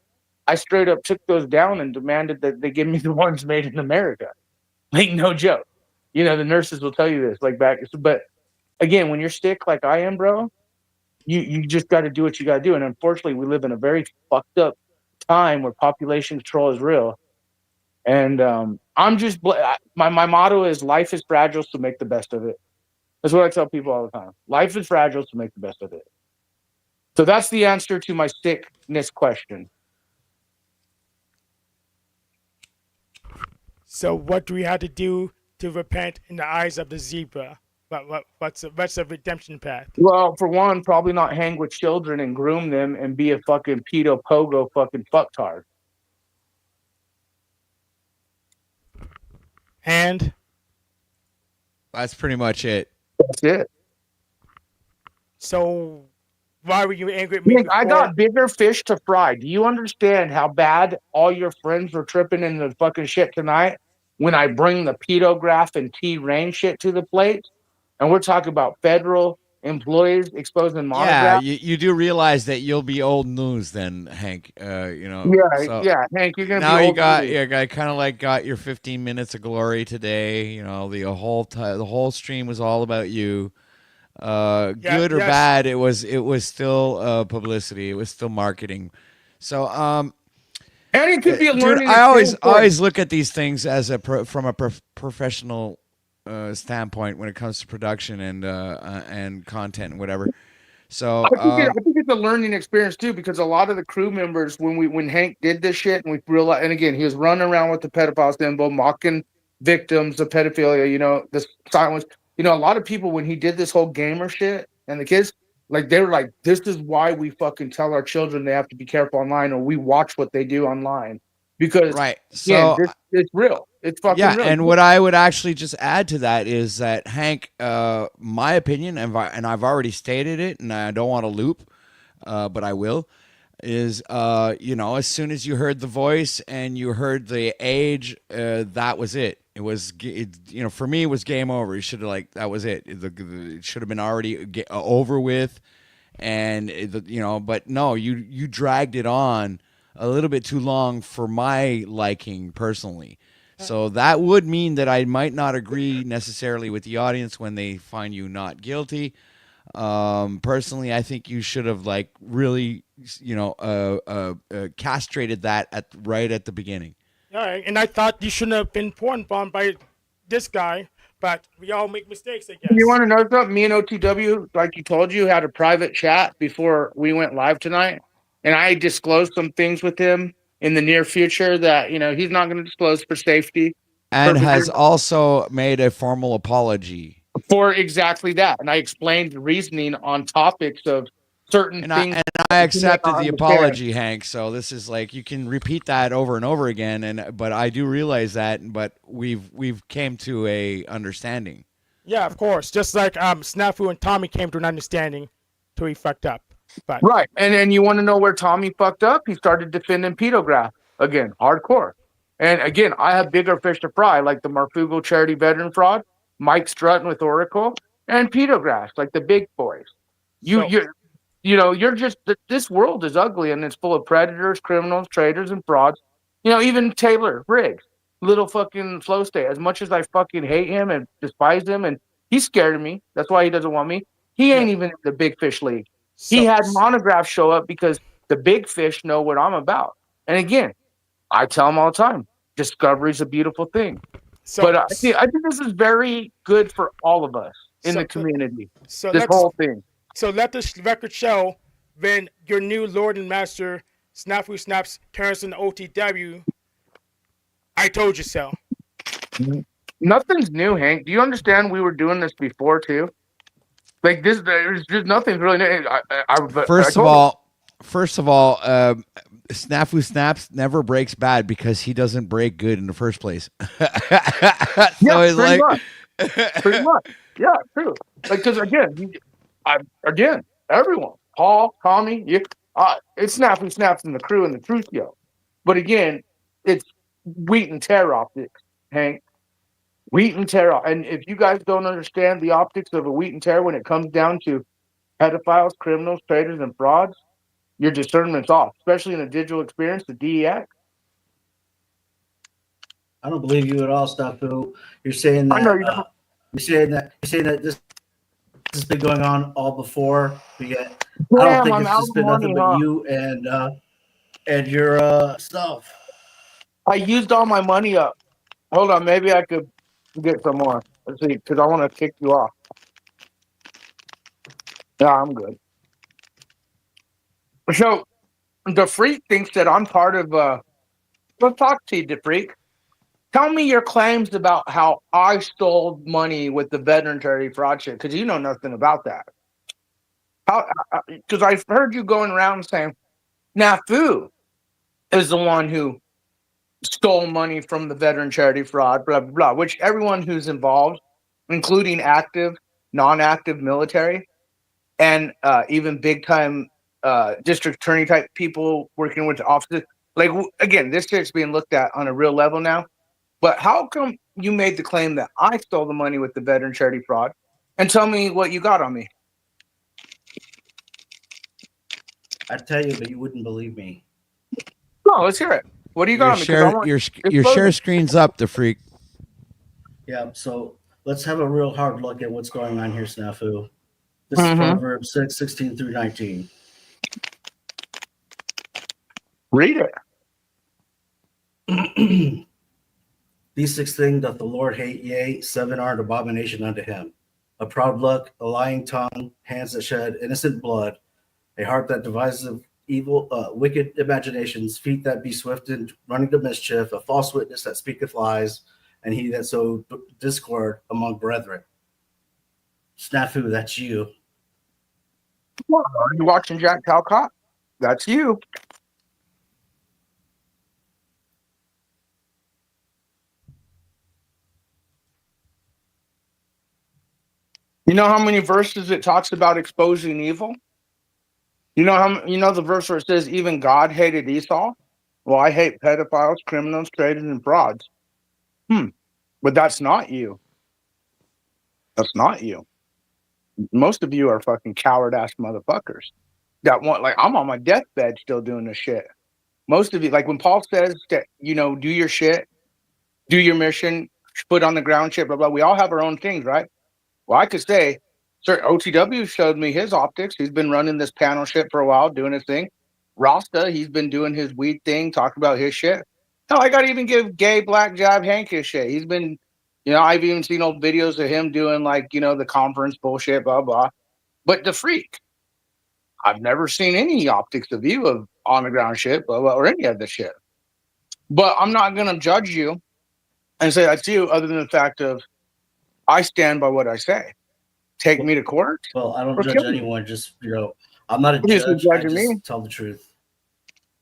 I straight up took those down and demanded that they give me the ones made in America. Like no joke. The nurses will tell you this. Like back, but again, when you're sick like I am, bro, you just got to do what you got to do. And unfortunately, we live in a very fucked up time where population control is real. And I'm just my motto is life is fragile, so make the best of it. That's what I tell people all the time. Life is fragile, so make the best of it. So that's the answer to my sickness question. So what do we have to do to repent in the eyes of the zebra? What's the redemption path? Well, for one, probably not hang with children and groom them and be a fucking pedo pogo fucking fucktard. And that's pretty much it. That's it. So why were you angry at me? I got bigger fish to fry. Do you understand how bad all your friends were tripping in the fucking shit tonight when I bring the pedograph and T-Rain shit to the plate? And we're talking about federal employees exposing monographs. Yeah, you do realize that you'll be old news then, Hank. Yeah, Hank, you're gonna now be you old got news. I kind of like got your 15 minutes of glory today. The whole stream was all about you. Good or bad, it was still publicity. It was still marketing. So and it could be a learning. Dude, I always look at these things as from a professional standpoint when it comes to production and content and whatever. So I think it's a learning experience too, because a lot of the crew members, when Hank did this shit, and we realized, and again, he was running around with the pedophile symbol, mocking victims of pedophilia. The silence. A lot of people, when he did this whole gamer shit, and the kids, like they were like, "This is why we fucking tell our children they have to be careful online, or we watch what they do online." Because so it's real. It's fucking real. And what I would actually just add to that is that Hank, my opinion, and I've already stated it, and I don't want to loop, but I will, is as soon as you heard the voice and you heard the age, that was it. It was, for me, it was game over. You should have that was it. It should have been already over with, and but no, you dragged it on a little bit too long for my liking personally. So that would mean that I might not agree necessarily with the audience when they find you not guilty. Personally, I think you should have really, castrated that right at the beginning. All right, and I thought you shouldn't have been porn bombed by this guy, but we all make mistakes, I guess. You want to know something? Me and OTW, like you told you, had a private chat before we went live tonight. And I disclosed some things with him in the near future that, he's not going to disclose for safety. And has also made a formal apology. For exactly that. And I explained the reasoning on topics of certain things. I accepted the apology, Hank. So this is you can repeat that over and over again. But I do realize that, but we've came to a understanding. Yeah, of course. Just like Snafu and Tommy came to an understanding till he fucked up. But. Right. And then you want to know where Tommy fucked up? He started defending pedograph again, hardcore. And again, I have bigger fish to fry, like the Marfugo charity veteran fraud, Mike Strutton with Oracle, and Peter Grass, like the big boys. You're just this world is ugly and it's full of predators, criminals, traitors, and frauds. Even Taylor Briggs, little fucking flow state. As much as I fucking hate him and despise him, and he's scared of me. That's why he doesn't want me. He ain't even in the big fish league. He had Monograph show up because the big fish know what I'm about. And again, I tell him all the time, discovery is a beautiful thing. But I think this is very good for all of us in the community. This whole thing. So let the record show when your new Lord and Master Snafu Snaps turns into OTW. I told you so. Nothing's new, Hank. Do you understand we were doing this before too? Like this, there's just nothing really new. First of all, Snafu Snaps never breaks bad because he doesn't break good in the first place. So he's like, pretty much. Yeah, true. Like, because again, everyone, Paul, Tommy, it's Snafu Snaps in the crew and the Truth Yo. But again, it's wheat and tear optics, Hank. Wheat and tear. And if you guys don't understand the optics of a wheat and tear when it comes down to pedophiles, criminals, traitors, and frauds, your discernment's off, especially in a digital experience, the DEX. I don't believe you at all, Snafu. You're saying that. I know you don't. You're saying that this has been going on all before, but yet I don't think it's just been nothing but you and your stuff. I used all my money up. Hold on, maybe I could get some more. Let's see, because I want to kick you off. Yeah, I'm good. So, the freak thinks that I'm part of. Let's talk to you, the freak. Tell me your claims about how I stole money with the veteran charity fraud shit, because you know nothing about that. Because I've heard you going around saying, Snafu is the one who stole money from the veteran charity fraud, blah, blah, blah, which everyone who's involved, including active, non-active military, and even big-time district attorney type people working with the offices. Like, again, this shit's being looked at on a real level now. But how come you made the claim that I stole the money with the veteran charity fraud? And tell me what you got on me. I'd tell you, but you wouldn't believe me. No, let's hear it. What do you got on me? Your share screen's up, the freak. Yeah, so let's have a real hard look at what's going on here, Snafu. This is Proverbs 6, 16 through 19. Read it. These 6 things doth the Lord hate, yea, 7 are an abomination unto him. A proud look, a lying tongue, hands that shed innocent blood, a heart that devises evil, wicked imaginations, feet that be swift in running to mischief, a false witness that speaketh lies, and he that sow discord among brethren. Snafu, that's you. Are you watching Jack Calcott? That's you. You know how many verses it talks about exposing evil? You know the verse where it says even God hated Esau? Well, I hate pedophiles, criminals, traitors, and frauds. But that's not you. That's not you. Most of you are fucking coward ass motherfuckers that want, like, I'm on my deathbed still doing this shit. Most of you, like when Paul says that, do your shit, do your mission, put on the ground shit, blah, blah. We all have our own things, right? Well, I could say, sir, OTW showed me his optics. He's been running this panel shit for a while, doing his thing. Rasta, he's been doing his weed thing, talking about his shit. Hell, I got to even give gay black jab Hank his shit. He's been, I've even seen old videos of him doing the conference bullshit, blah, blah. But the freak, I've never seen any optics of you of on the ground shit, blah, blah, or any of this shit. But I'm not going to judge you and say that's you other than the fact of I stand by what I say. Take me to court. Well, I don't judge anyone. Just, I'm not a judge. I just tell the truth.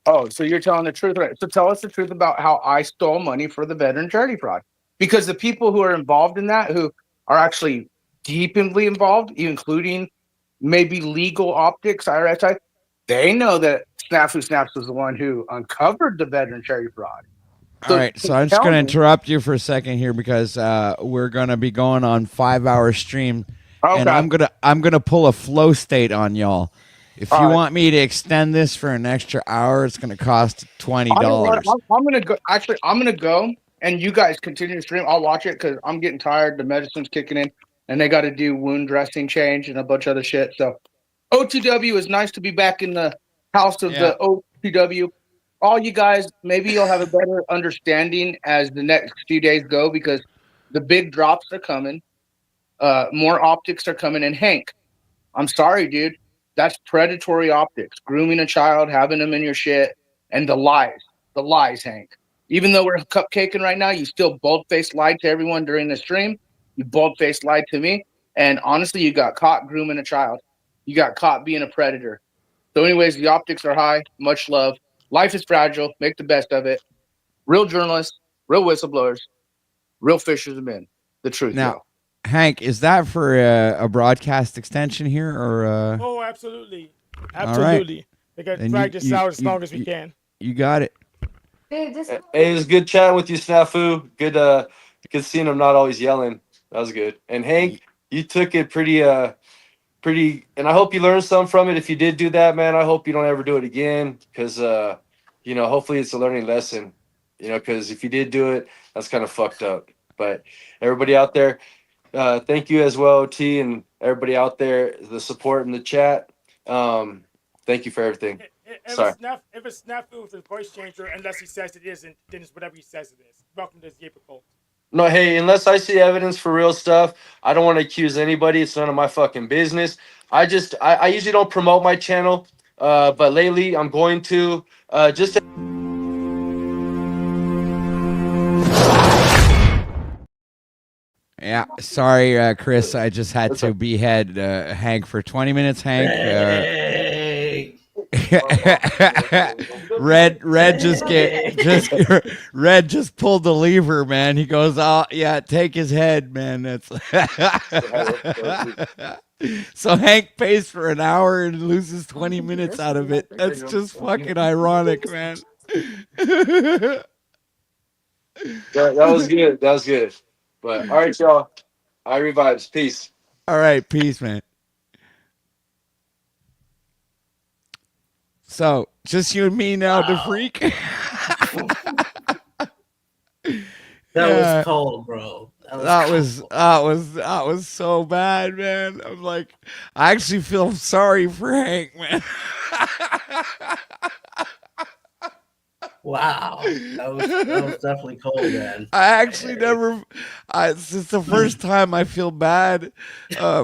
Oh, so you're telling the truth, right? So tell us the truth about how I stole money for the veteran charity fraud. Because the people who are involved in that, who are actually deeply involved, including maybe legal optics, IRS, they know that Snafu Snaps was the one who uncovered the veteran charity fraud. All right, so I'm just going to interrupt you for a second here because we're going to be going on 5-hour stream, and I'm gonna pull a flow state on y'all. If you want me to extend this for an extra hour, it's going to cost $20. I'm gonna go. Actually, I'm gonna go, and you guys continue to stream. I'll watch it because I'm getting tired. The medicine's kicking in, and they got to do wound dressing change and a bunch of other shit. So, OTW is nice to be back in the house of the OTW. All you guys, maybe you'll have a better understanding as the next few days go because the big drops are coming. More optics are coming. And Hank, I'm sorry, dude. That's predatory optics. Grooming a child, having them in your shit, and the lies, Hank. Even though we're cupcaking right now, you still bold-faced lied to everyone during the stream. You bold-faced lied to me. And honestly, you got caught grooming a child. You got caught being a predator. So anyways, the optics are high. Much love. Life is fragile. Make the best of it. Real journalists, real whistleblowers, real fishers of men. The truth. Now, Hank, is that for a broadcast extension here, or? Oh, absolutely, absolutely. They got to drag this out as long as we can. You got it. Hey, it was good chatting with you, Snafu. Good seeing him not always yelling. That was good. And Hank, you took it pretty, and I hope you learned something from it. If you did do that, man, I hope you don't ever do it again, because hopefully it's a learning lesson. Because if you did do it, that's kind of fucked up. But everybody out there, thank you as well, T, and everybody out there, the support in the chat. Thank you for everything. Sorry. If it's Snafu with his voice changer, unless he says it isn't, then it's whatever he says it is. Welcome to the Yaper Cult. No, hey, unless I see evidence for real stuff, I don't want to accuse anybody. It's none of my fucking business. I usually don't promote my channel, but lately I'm going to just. Yeah, sorry, Chris. I just had to behead Hank for 20 minutes. Hank, Red just pulled the lever, man. He goes, "Oh yeah, take his head, man." That's so Hank pays for an hour and loses 20 minutes out of it. That's just fucking ironic, man. That was good. That was good. But all right, y'all. I revives. Peace. All right, peace, man. So just you and me now, the freak. That was cold, bro. That was so bad, man. I'm like, I actually feel sorry for Hank, man. Wow, that was definitely cold, man. I actually it's the first time I feel bad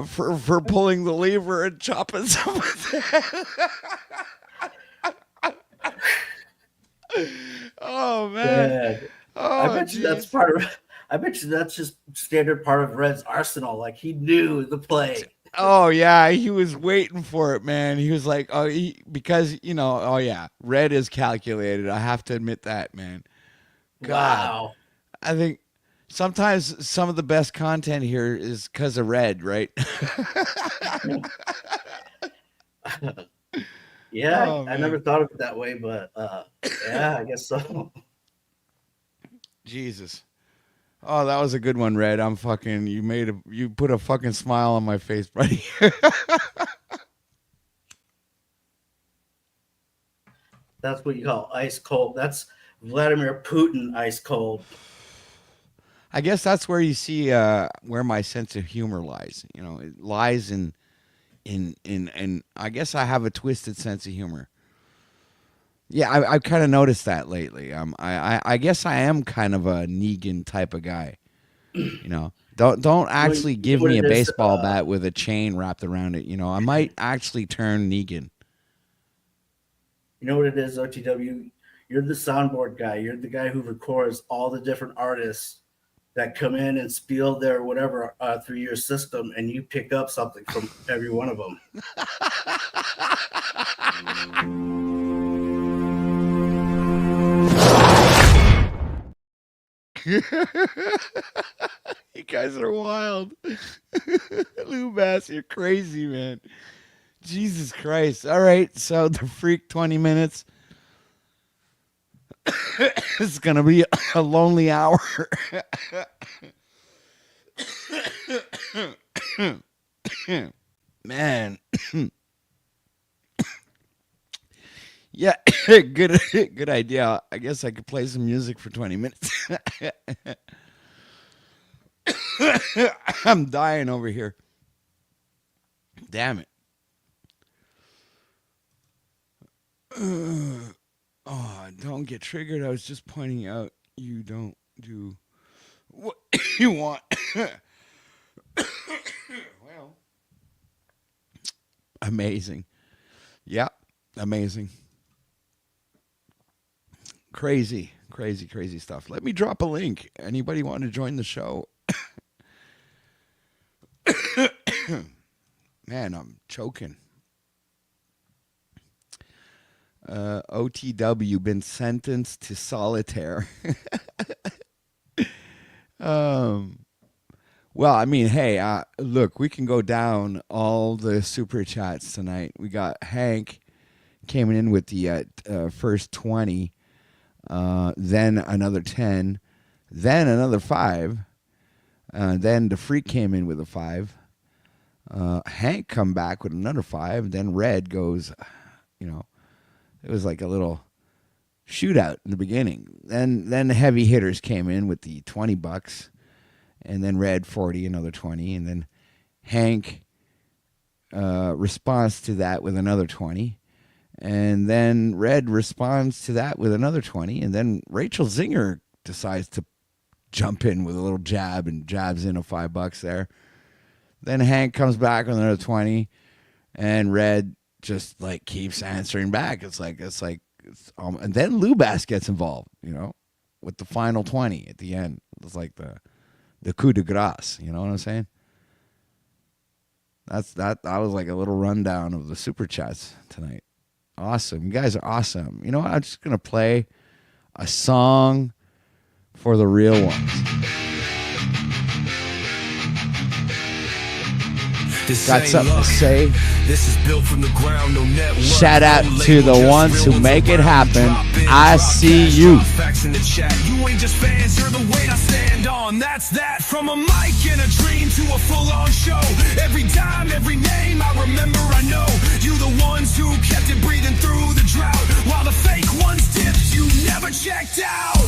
for pulling the lever and chopping someone's head. Oh man. Oh, I bet you that's just standard part of Red's arsenal. Like he knew the play. Oh yeah, he was waiting for it, man. He was like, because Red is calculated. I have to admit that, man. God, wow. I think sometimes some of the best content here is because of Red, right? Yeah, I never thought of it that way, but yeah, I guess so. Jesus. Oh, that was a good one, Red. I'm fucking. You put a fucking smile on my face, buddy. That's what you call ice cold. That's Vladimir Putin ice cold. I guess that's where you see where my sense of humor lies. It lies in I guess I have a twisted sense of humor. Yeah, I've kind of noticed that lately. I guess I am kind of a Negan type of guy. Don't actually give me a baseball bat with a chain wrapped around it. I might actually turn Negan. You know what it is, OTW? You're the soundboard guy. You're the guy who records all the different artists that come in and spiel their whatever through your system, and you pick up something from every one of them. You guys are wild. Lou Bass, you're crazy, man. Jesus Christ. All right, so the freak 20 minutes. It's gonna be a lonely hour. Man. Yeah, good idea. I guess I could play some music for 20 minutes. I'm dying over here. Damn it. Oh, don't get triggered. I was just pointing out you don't do what you want. Well, amazing. Yeah, amazing. Crazy stuff. Let me drop a link. Anybody want to join the show? Man, I'm choking. OTW been sentenced to solitaire. Well, I mean, hey, look, we can go down all the super chats tonight. We got Hank came in with the first 20, then another 10, then another 5, then the Freak came in with a 5. Hank come back with another 5. Then Red goes, it was like a little shootout in the beginning. Then the heavy hitters came in with the $20, and then Red 40, another 20, and then Hank responds to that with another 20, and then Red responds to that with another 20, and then Rachel Zinger decides to jump in with a little jab and jabs in a $5 there. Then Hank comes back with another 20, and Red just like keeps answering back. It's like, and then Lubass gets involved, with the final 20 at the end. It's like the coup de grace. You know what I'm saying? That was like a little rundown of the super chats tonight. Awesome. You guys are awesome. You know what? I'm just going to play a song for the real ones. Got something to say. This is built from the ground, no network. Shout out to the ones who make it happen. I see you. Facts in the chat. You ain't just fans, you're the weight I stand on. That's that. From a mic and a dream to a full-on show. Every time, every name I remember, I know. You the ones who kept it breathing through the drought. While the fake ones dipped, you never checked out.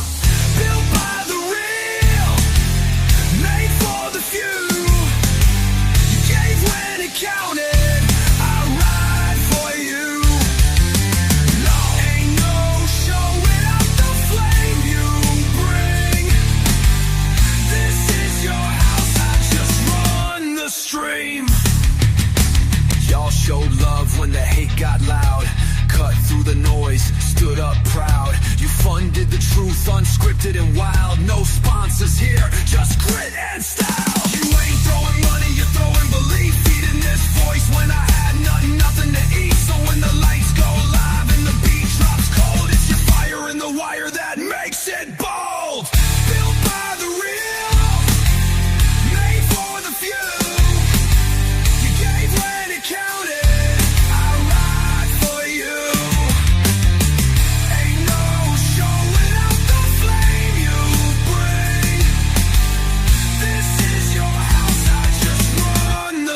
Built by the real, made for the few. When it counted, I ride for you. No, ain't no show without the flame you bring. This is your house, I just run the stream. Y'all showed love when the hate got loud. Cut through the noise, stood up proud. You funded the truth, unscripted and wild. No sponsors here, just grit and style. You ain't throwing money, you're throwing belief. Feeding this voice when I had nothing to eat. So when the lights go live and the beat drops cold, it's your fire in the wire that makes it bold. Built by the real, made for the few. You gave when it counted.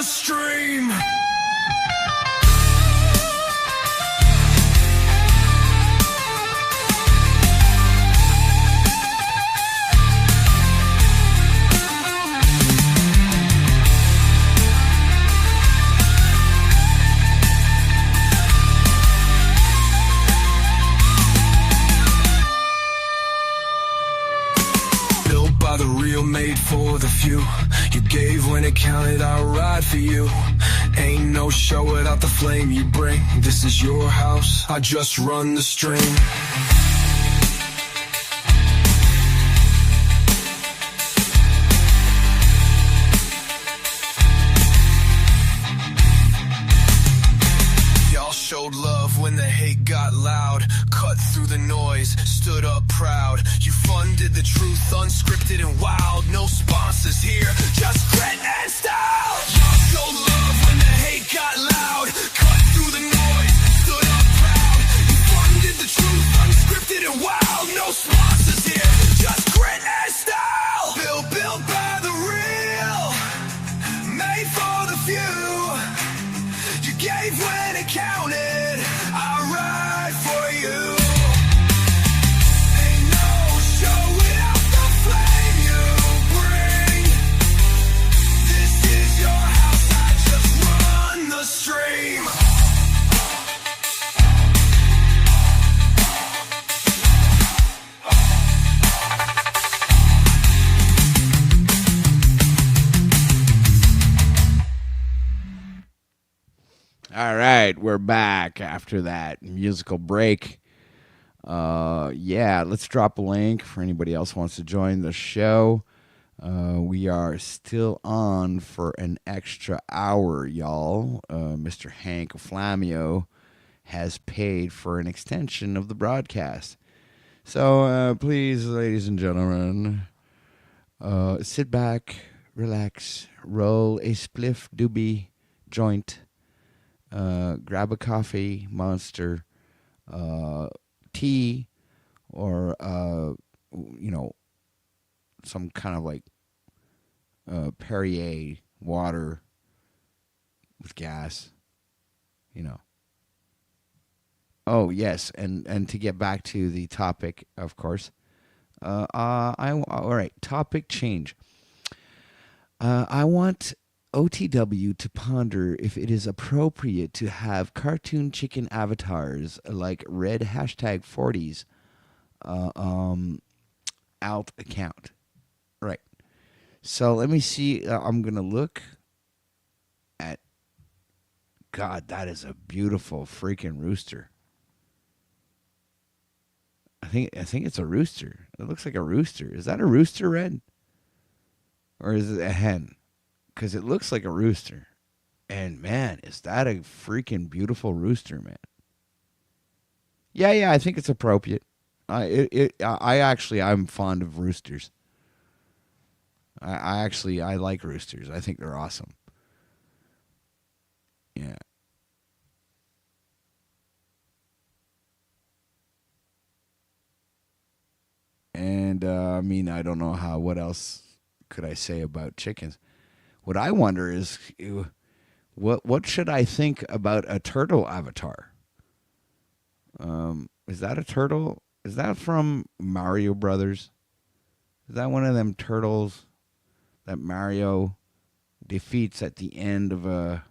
Stream. Built by the real, made for the few. You gave when it counted, I'll ride for you. Ain't no show without the flame you bring. This is your house, I just run the stream. Y'all showed love when the hate got loud. Cut through the noise, stood up proud. You funded the truth, unscripted and wild. No sponsors here, just grit and style. Y'all showed love when the hate got loud. Cut through the noise, stood up proud. You funded the truth, unscripted and wild. No right, we're back after that musical break. Yeah, let's drop a link for anybody else who wants to join the show. We are still on for an extra hour, y'all. Mr. Hank Flamio has paid for an extension of the broadcast. So please, ladies and gentlemen, sit back, relax, roll a spliff doobie joint, grab a coffee, Monster, tea, or some kind of like Perrier water with gas, Oh yes, and to get back to the topic, of course. All right. Topic change. I want OTW to ponder if it is appropriate to have cartoon chicken avatars like red #40s out account. Right. So let me see. I'm gonna look at. God, that is a beautiful freaking rooster. I think it's a rooster. It looks like a rooster. Is that a rooster, Red? Or is it a hen? Because it looks like a rooster. And man, is that a freaking beautiful rooster, man. Yeah, I think it's appropriate. I'm fond of roosters. I like roosters. I think they're awesome. Yeah. And I don't know what else could I say about chickens. What I wonder is, what should I think about a turtle avatar? Is that a turtle? Is that from Mario Brothers? Is that one of them turtles that Mario defeats at the end of the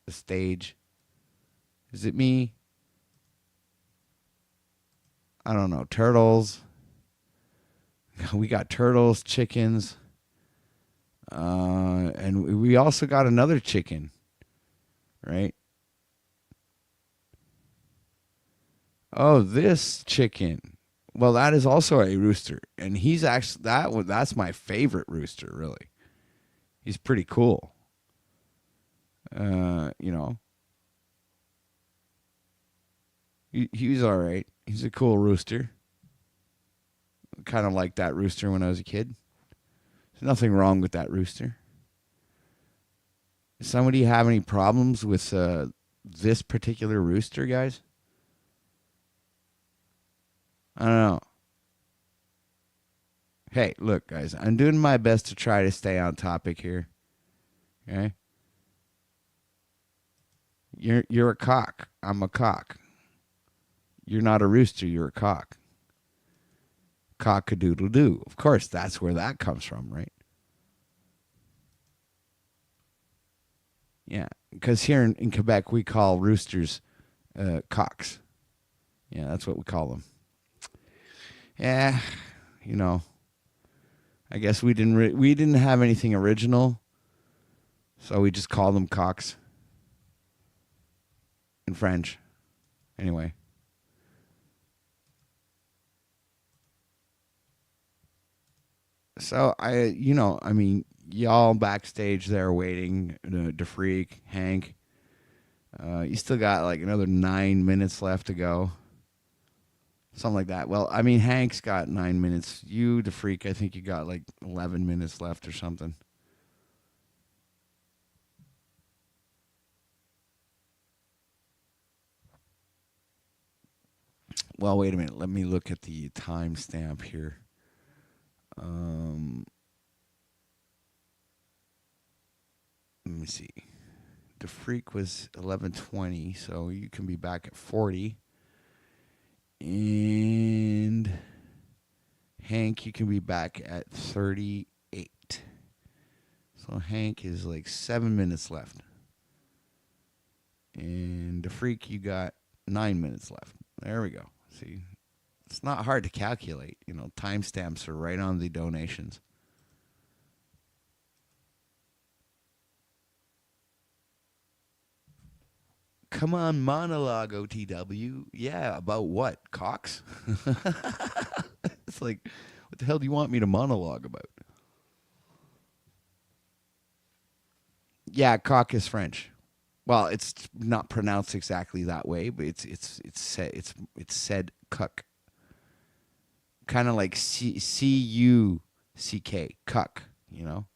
stage? Is it me? I don't know. Turtles. We got turtles, chickens, and we also got another chicken, right? Oh, this chicken. Well, that is also a rooster, and he's actually that's my favorite rooster, really. He's pretty cool. He's all right. He's a cool rooster. Kind of like that rooster when I was a kid. There's nothing wrong with that rooster. Does somebody have any problems with this particular rooster, guys? I don't know. Hey, look, guys, I'm doing my best to try to stay on topic here. Okay? You're a cock. I'm a cock. You're not a rooster, you're a cock. Cock-a-doodle-doo. Of course, that's where that comes from, right? Yeah, because here in Quebec, we call roosters cocks. Yeah, that's what we call them. Yeah, I guess we didn't have anything original, so we just call them cocks in French. Anyway. So y'all backstage there waiting, DeFreak, Hank. You still got like another 9 minutes left to go. Something like that. Well, Hank's got 9 minutes. You, DeFreak, I think you got like 11 minutes left or something. Well, wait a minute. Let me look at the timestamp here. Let me see. The Freak was 11:20, so you can be back at 40. And Hank, you can be back at 38. So Hank is like 7 minutes left. And the Freak, you got 9 minutes left. There we go. See, it's not hard to calculate. Timestamps are right on the donations. come on, monologue, OTW. Yeah, about what? Cocks? It's like, what the hell do you want me to monologue about? Yeah, cock is French. Well, it's not pronounced exactly that way, but it's said cuck. Kind of like C-U-C-K, cuck, you know?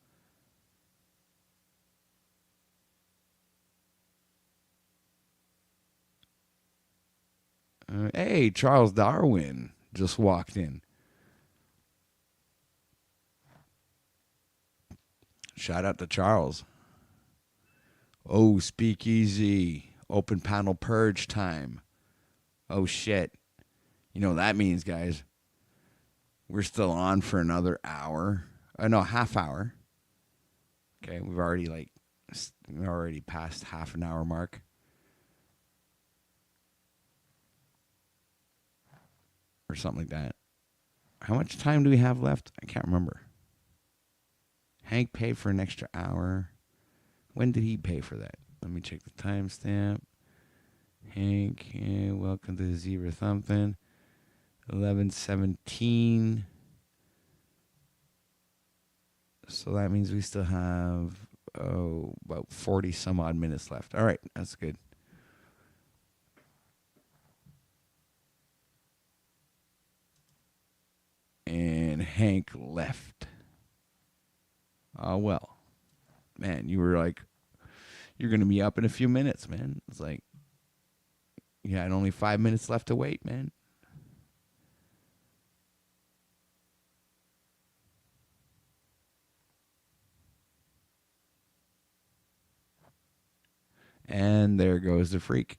Hey, Charles Darwin just walked in. Shout out to Charles. Oh, speakeasy. Open panel purge time. Oh, shit. You know what that means, guys? We're still on for another hour. No, half hour. Okay, we're already past half an hour mark. Or something like that. How much time do we have left? I can't remember. Hank paid for an extra hour. When did he pay for that? Let me check the timestamp. Hank, welcome to Zebra Thumping. 11:17. So that means we still have about 40 some odd minutes left. All right, that's good. And Hank left. Oh well. Man, you were like, you're gonna be up in a few minutes, man. It's like you had only 5 minutes left to wait, man. And there goes the freak.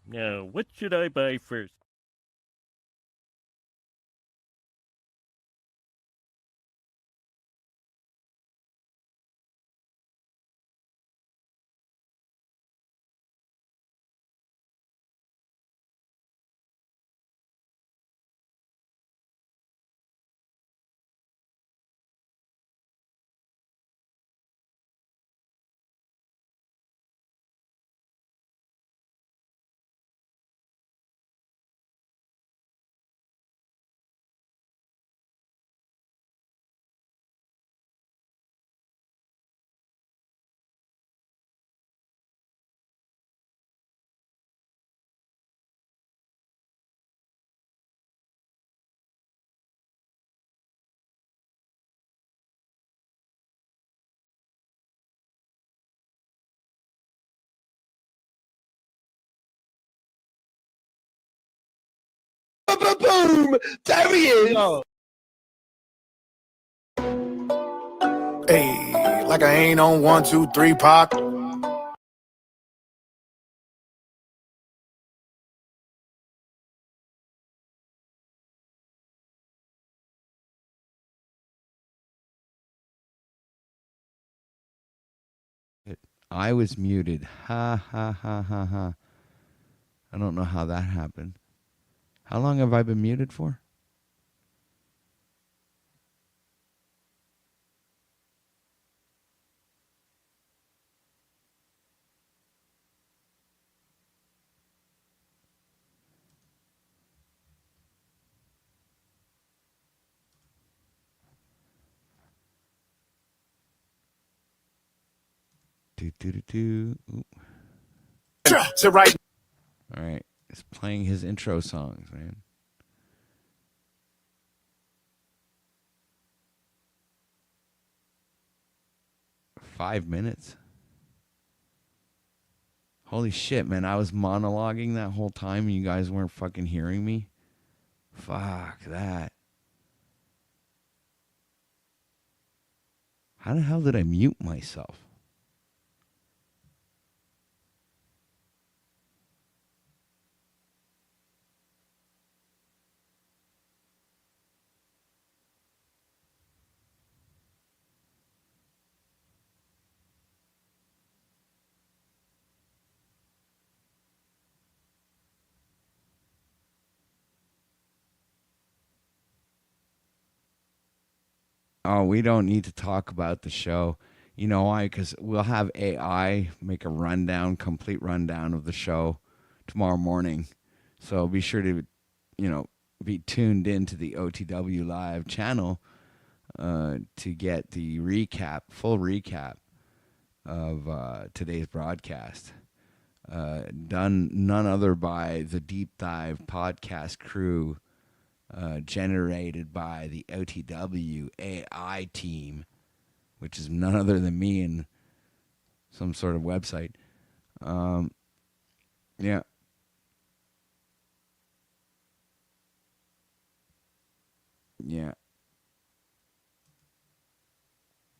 Now, what should I buy first? Boom! There he is! Yo, Hey, like I ain't on 1, 2, 3 Pac. I was muted. Ha ha ha ha ha. I don't know how that happened. How long have I been muted for? Do do do do. Ooh. To right. All right, it's playing his intro songs, man. Five minutes. Holy shit, man! I was monologuing that whole time, and you guys weren't fucking hearing me. Fuck that. How the hell did I mute myself? Oh, we don't need to talk about the show. You know why? Because we'll have AI make a rundown, complete rundown of the show tomorrow morning. So be sure to, be tuned into the OTW Live channel to get the full recap of today's broadcast. Done none other by the Deep Dive podcast crew, generated by the OTW AI team, which is none other than me and some sort of website. Yeah. Yeah.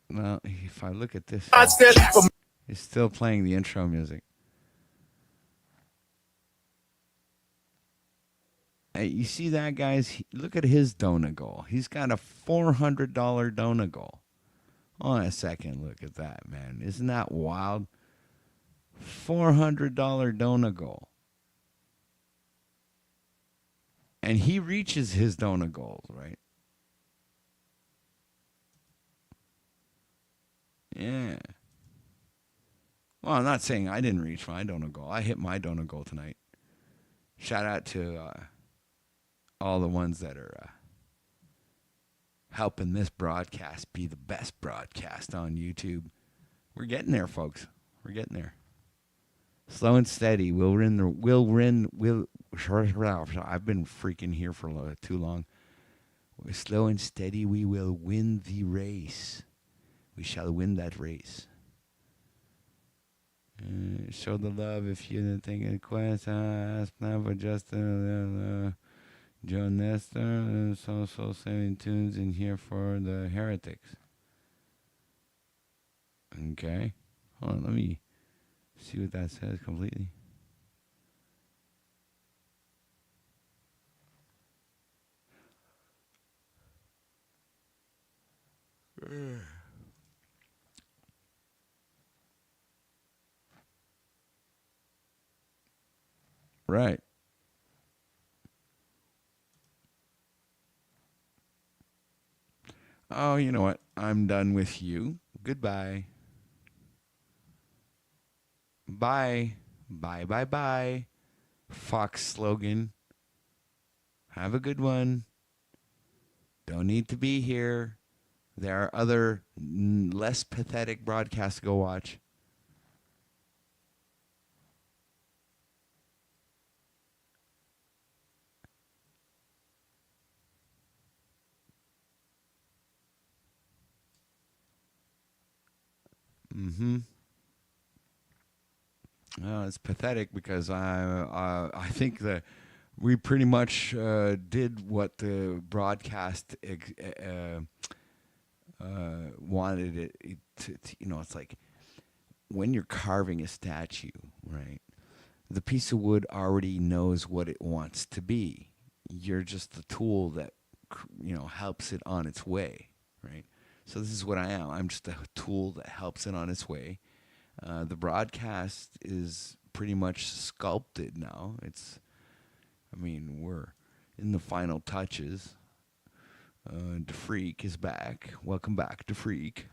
Well, if I look at this, he's still playing the intro music. Hey, you see that, guys? Look at his Donegal. He's got a $400 Donegal. On a second, look at that, man. Isn't that wild? $400 Donegal. And he reaches his Donegals, right? Yeah. Well, I'm not saying I didn't reach my Donegal. I hit my Donegal tonight. Shout out to all the ones that are helping this broadcast be the best broadcast on YouTube. We're getting there, folks. We're getting there. Slow and steady. I've been freaking here for too long. Slow and steady, we will win the race. We shall win that race. Show the love if you didn't think it quest. Ask now for just Joe Nestor, so 7 tunes in here for the heretics. Okay. Hold on, let me see what that says completely. Right. Oh, you know what? I'm done with you. Goodbye. Bye. Bye, bye, bye. Fox slogan. Have a good one. Don't need to be here. There are other less pathetic broadcasts to go watch. Mm-hmm. It's pathetic because I think the we pretty much did what the broadcast wanted it to. You know, it's like when you're carving a statue, right? The piece of wood already knows what it wants to be. You're just the tool that, you know, helps it on its way, right? So this is what I am. I'm just a tool that helps it on its way. The broadcast is pretty much sculpted now. We're in the final touches. DeFreak is back. Welcome back, DeFreak.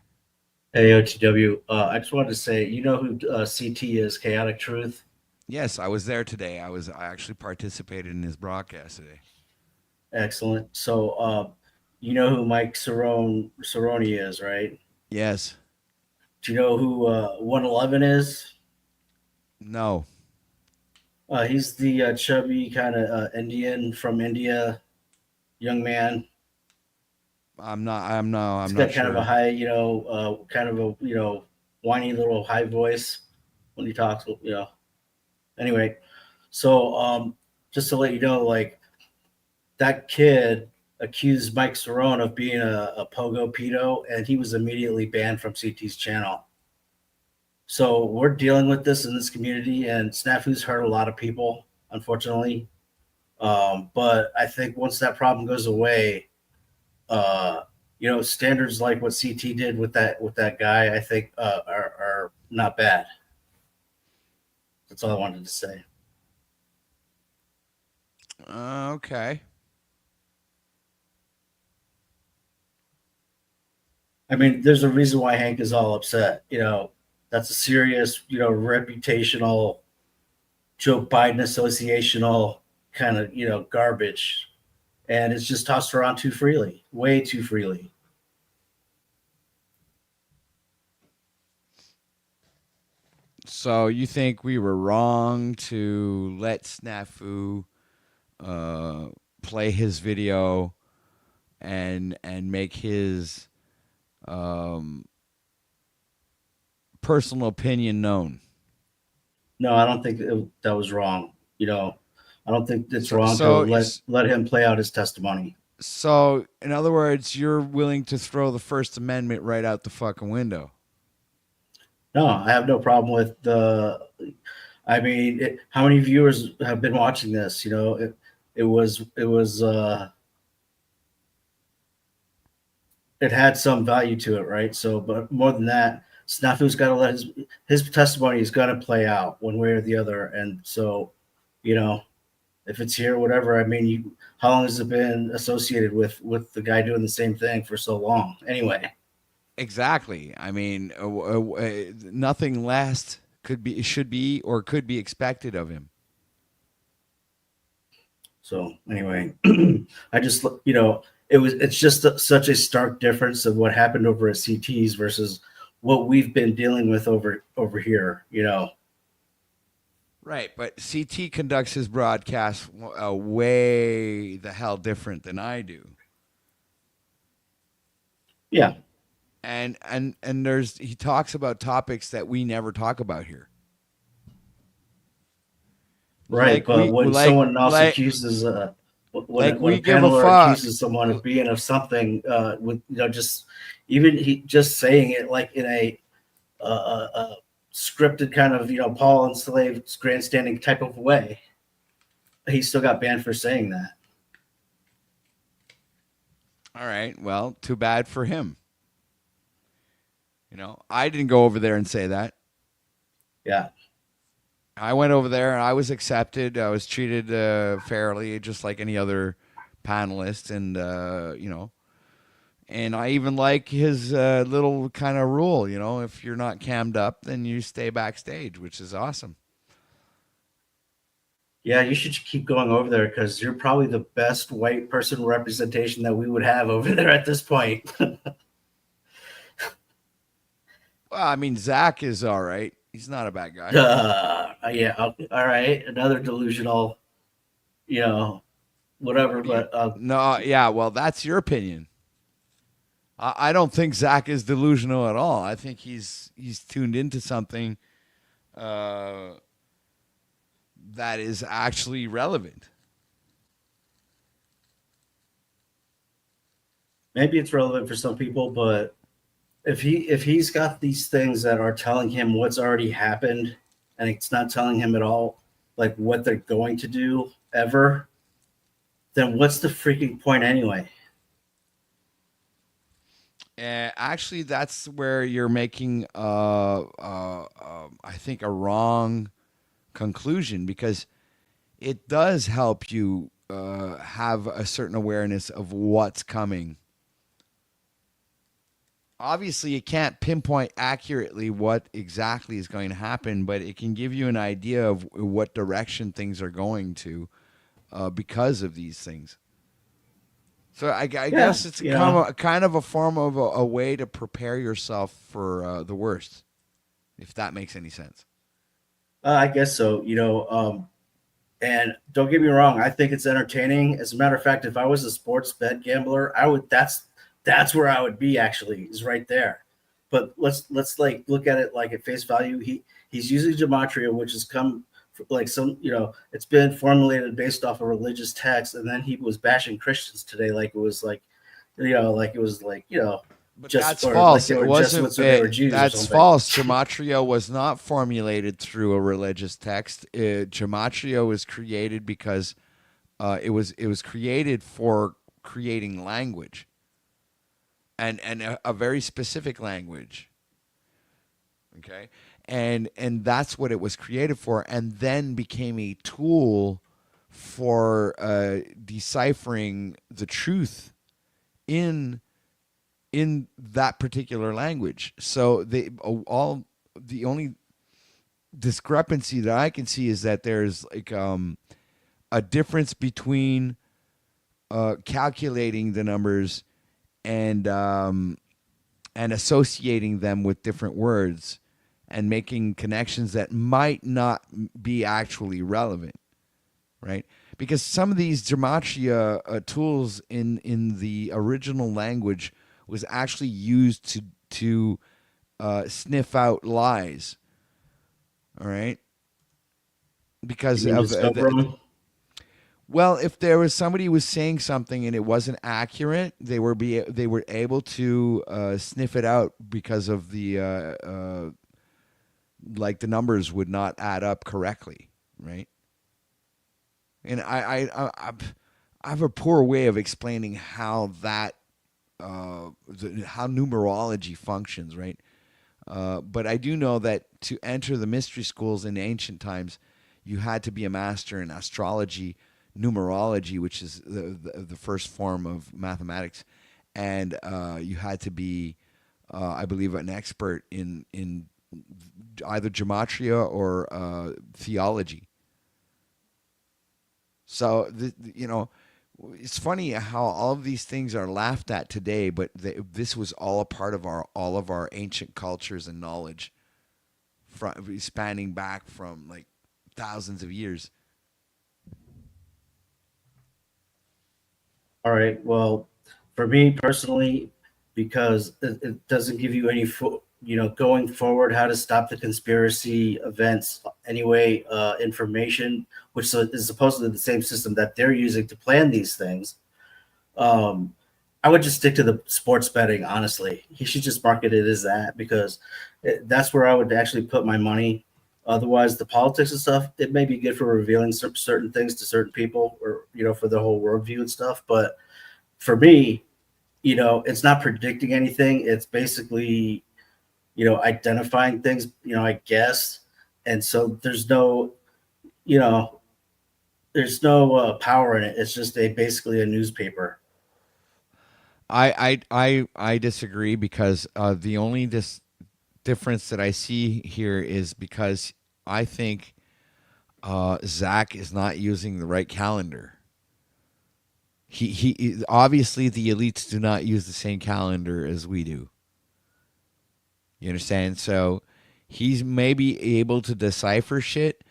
Hey, OTW. I just wanted to say, you know who CT is, Chaotic Truth? Yes, I was there today. I actually participated in his broadcast today. Excellent. So, you know who Mike Cerrone is, right? Yes. Do you know who 111 is? No. He's the chubby kind of Indian from India, young man. I'm not He's got kind sure. of a high, kind of a, whiny little high voice when he talks, Anyway, so just to let you know, like, that kid accused Mike Cerrone of being a pogo pedo, and he was immediately banned from CT's channel. So we're dealing with this in this community, and Snafu's hurt a lot of people, unfortunately. But I think once that problem goes away, standards like what CT did with that guy, I think are not bad. That's all I wanted to say. Okay. I mean, there's a reason why Hank is all upset. That's a serious, reputational Joe Biden associational kind of, garbage. And it's just tossed around too freely, way too freely. So you think we were wrong to let Snafu play his video and make his personal opinion known? No, I don't think that was wrong. I don't think it's wrong to let him play out his testimony. So, in other words, you're willing to throw the First Amendment right out the fucking window? No, I have no problem with how many viewers have been watching this? It had some value to it, right? So, but more than that, Snafu's got to let his testimony is going to play out one way or the other. And so, if it's here, whatever. How long has it been associated with the guy doing the same thing for so long? Anyway. Exactly. Nothing less could be expected of him. So anyway, I just, it's just such a stark difference of what happened over at CT's versus what we've been dealing with over here, Right, but CT conducts his broadcast way the hell different than I do. Yeah. And he talks about topics that we never talk about here. Right, but when someone else accuses when a paneler accuses someone of being of something, with just saying it like in a scripted kind of Paul and Slave grandstanding type of way, he still got banned for saying that. All right, well, too bad for him. I didn't go over there and say that. Yeah. I went over there and I was accepted. I was treated fairly, just like any other panelist. And, and I even like his little kind of rule, if you're not cammed up, then you stay backstage, which is awesome. Yeah, you should keep going over there because you're probably the best white person representation that we would have over there at this point. Well, Zach is all right. He's not a bad guy. Yeah. All right. Another delusional, whatever. But no, yeah. Well, that's your opinion. I don't think Zach is delusional at all. I think he's tuned into something that is actually relevant. maybe it's relevant for some people, but if he's got these things that are telling him what's already happened, and it's not telling him at all like what they're going to do ever, then what's the freaking point anyway? Actually, that's where you're making, I think, a wrong conclusion, because it does help you have a certain awareness of what's coming. Obviously, you can't pinpoint accurately what exactly is going to happen, but it can give you an idea of what direction things are going to because of these things. So I guess it's kind of a form of a way to prepare yourself for the worst, if that makes any sense. I guess so. And don't get me wrong, I think it's entertaining. As a matter of fact, if I was a sports bet gambler, I would. That's where I would be. Actually, is right there. But let's like look at it like at face value. He's using gematria, which has come like some, it's been formulated based off a religious text, and then he was bashing Christians today, like it was like, like it was like, But just that's or false. like they It were wasn't. Jesuits or they were Jews or That's something. false. Gematria was not formulated through a religious text. Gematria was created because it was created for creating language, and a very specific language. Okay, and that's what it was created for, and then became a tool for deciphering the truth in that particular language. So the only discrepancy that I can see is that there's like a difference between calculating the numbers and associating them with different words and making connections that might not be actually relevant, right? Because some of these gematria tools in the original language was actually used to sniff out lies. All right, because well, if there was somebody who was saying something and it wasn't accurate, they were able to sniff it out because of the like the numbers would not add up correctly, right? And I have a poor way of explaining how that how numerology functions, right? But I do know that to enter the mystery schools in ancient times, you had to be a master in astrology, numerology, which is the first form of mathematics, and you had to be, I believe, an expert in either gematria or theology. So it's funny how all of these things are laughed at today, but this was all a part of all of our ancient cultures and knowledge, spanning back from like thousands of years. All right. Well, for me personally, because it doesn't give you any, going forward, how to stop the conspiracy events anyway, information, which is supposedly the same system that they're using to plan these things. I would just stick to the sports betting, honestly. He should just market it as that, because that's where I would actually put my money. Otherwise, the politics and stuff, it may be good for revealing certain things to certain people, or, for the whole worldview and stuff. But for me, it's not predicting anything. It's basically, identifying things, I guess. And so there's no, power in it. It's just basically a newspaper. I disagree, because the only difference that I see here is because I think Zach is not using the right calendar. He obviously, the elites do not use the same calendar as we do. You understand? So he's maybe able to decipher shit,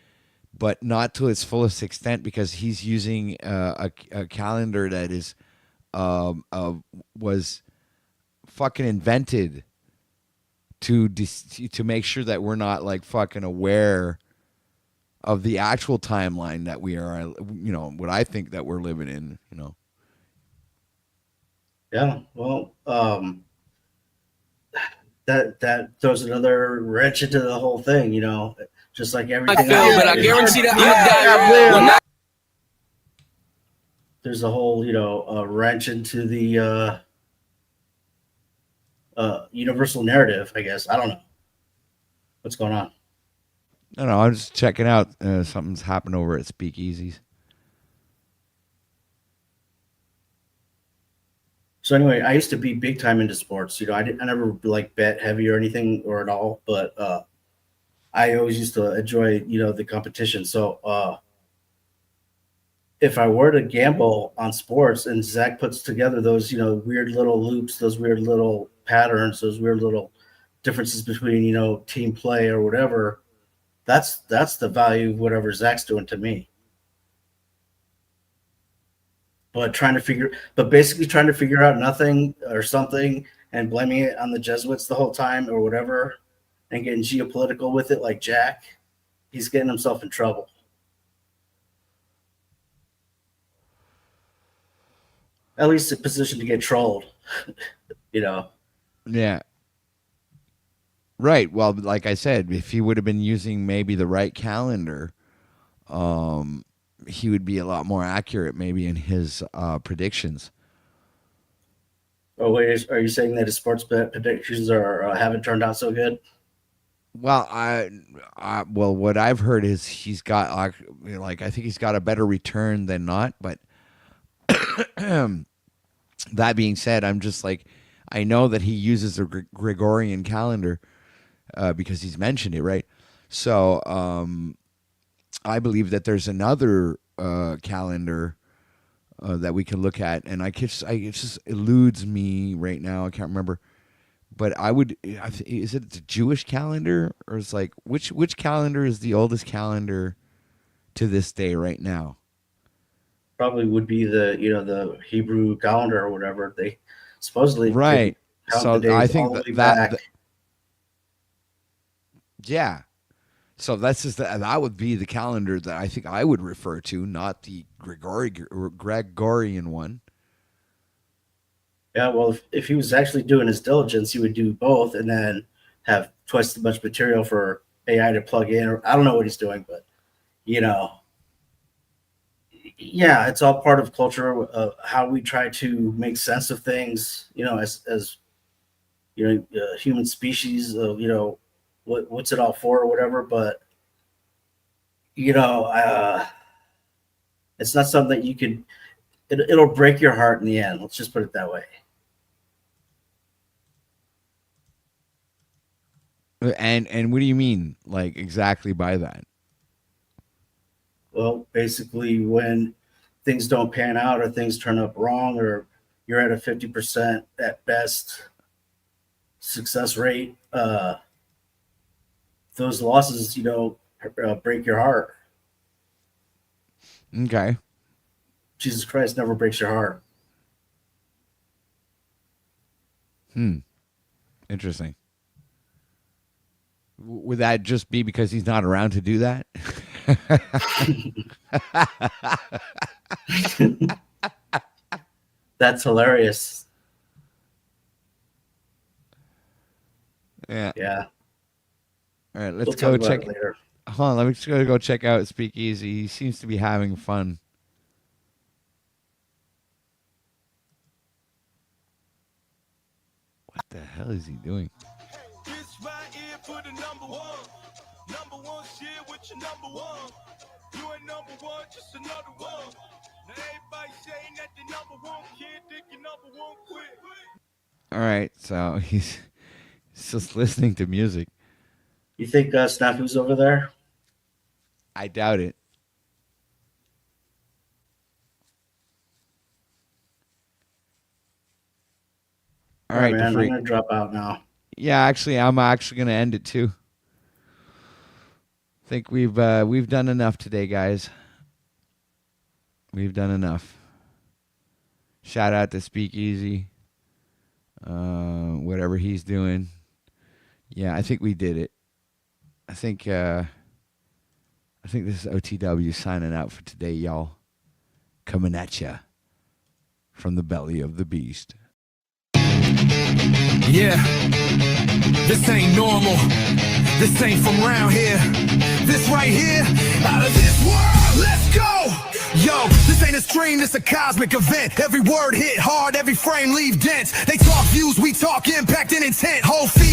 but not to its fullest extent, because he's using a calendar that is was fucking invented to make sure that we're not like fucking aware of the actual timeline that we are, what I think that we're living in, Yeah, well, that throws another wrench into the whole thing, you know, just like everything else. but I guarantee that I'm a guy. There's a whole, you know, wrench into the universal narrative, I guess. I don't know what's going on. No, I'm just checking out. Something's happened over at Speakeasies. So anyway, I used to be big time into sports. You know, I never like bet heavy or anything or at all, but I always used to enjoy, you know, the competition. So if I were to gamble on sports and Zach puts together those, you know, weird little loops, those weird little patterns, those weird little differences between, you know, team play or whatever, that's the value of whatever Zach's doing to me. But basically trying to figure out nothing or something and blaming it on the Jesuits the whole time or whatever and getting geopolitical with it like Jack, he's getting himself in trouble. At least a position to get trolled, you know. Yeah. Right. Well, like I said, if he would have been using maybe the right calendar, he would be a lot more accurate maybe in his predictions. Oh, wait, are you saying that his sports bet predictions haven't turned out so good? Well, well, what I've heard is he's got like I think he's got a better return than not. But that being said, I'm just like I know that he uses the Gregorian calendar because he's mentioned it, right? So I believe that there's another calendar that we can look at, and it just eludes me right now. I can't remember. But is it the Jewish calendar, or it's like which calendar is the oldest calendar to this day right now? Probably would be the Hebrew calendar or whatever they supposedly right. So I think that yeah. So that's just that would be the calendar that I think I would refer to, not the Gregorian one. Yeah, well, if he was actually doing his diligence, he would do both and then have twice as much material for AI to plug in. Or I don't know what he's doing, but you know, yeah, it's all part of culture, how we try to make sense of things. You know, as you know, human species of what's it all for or whatever. But you know, it's not something that you could. It'll break your heart in the end. Let's just put it that way. And what do you mean, like exactly by that? Well, basically, when things don't pan out or things turn up wrong, or you're at a 50% at best success rate, those losses, you know, break your heart. Okay. Jesus Christ never breaks your heart. Interesting. Would that just be because he's not around to do that? That's hilarious. Yeah. Yeah. All right, let's go check. Hold on, let me just go check out Speakeasy. He seems to be having fun. What the hell is he doing? You ain't number one, just another one. Now everybody saying that the number one kid think you number one quit. All right, so he's just listening to music. You think Snafu's over there? I doubt it. All right, man, I'm gonna drop out now. Yeah, actually, I'm actually gonna end it too. I think we've done enough today, guys. We've done enough. Shout out to Speakeasy. Whatever he's doing. Yeah, I think we did it. I think this is OTW signing out for today, y'all. Coming at ya from the belly of the beast. Yeah, this ain't normal. This ain't from round here. This right here, out of this world. Let's go. Yo, this ain't a stream, this a cosmic event. Every word hit hard, every frame leave dents. They talk views, we talk impact and intent. Whole feet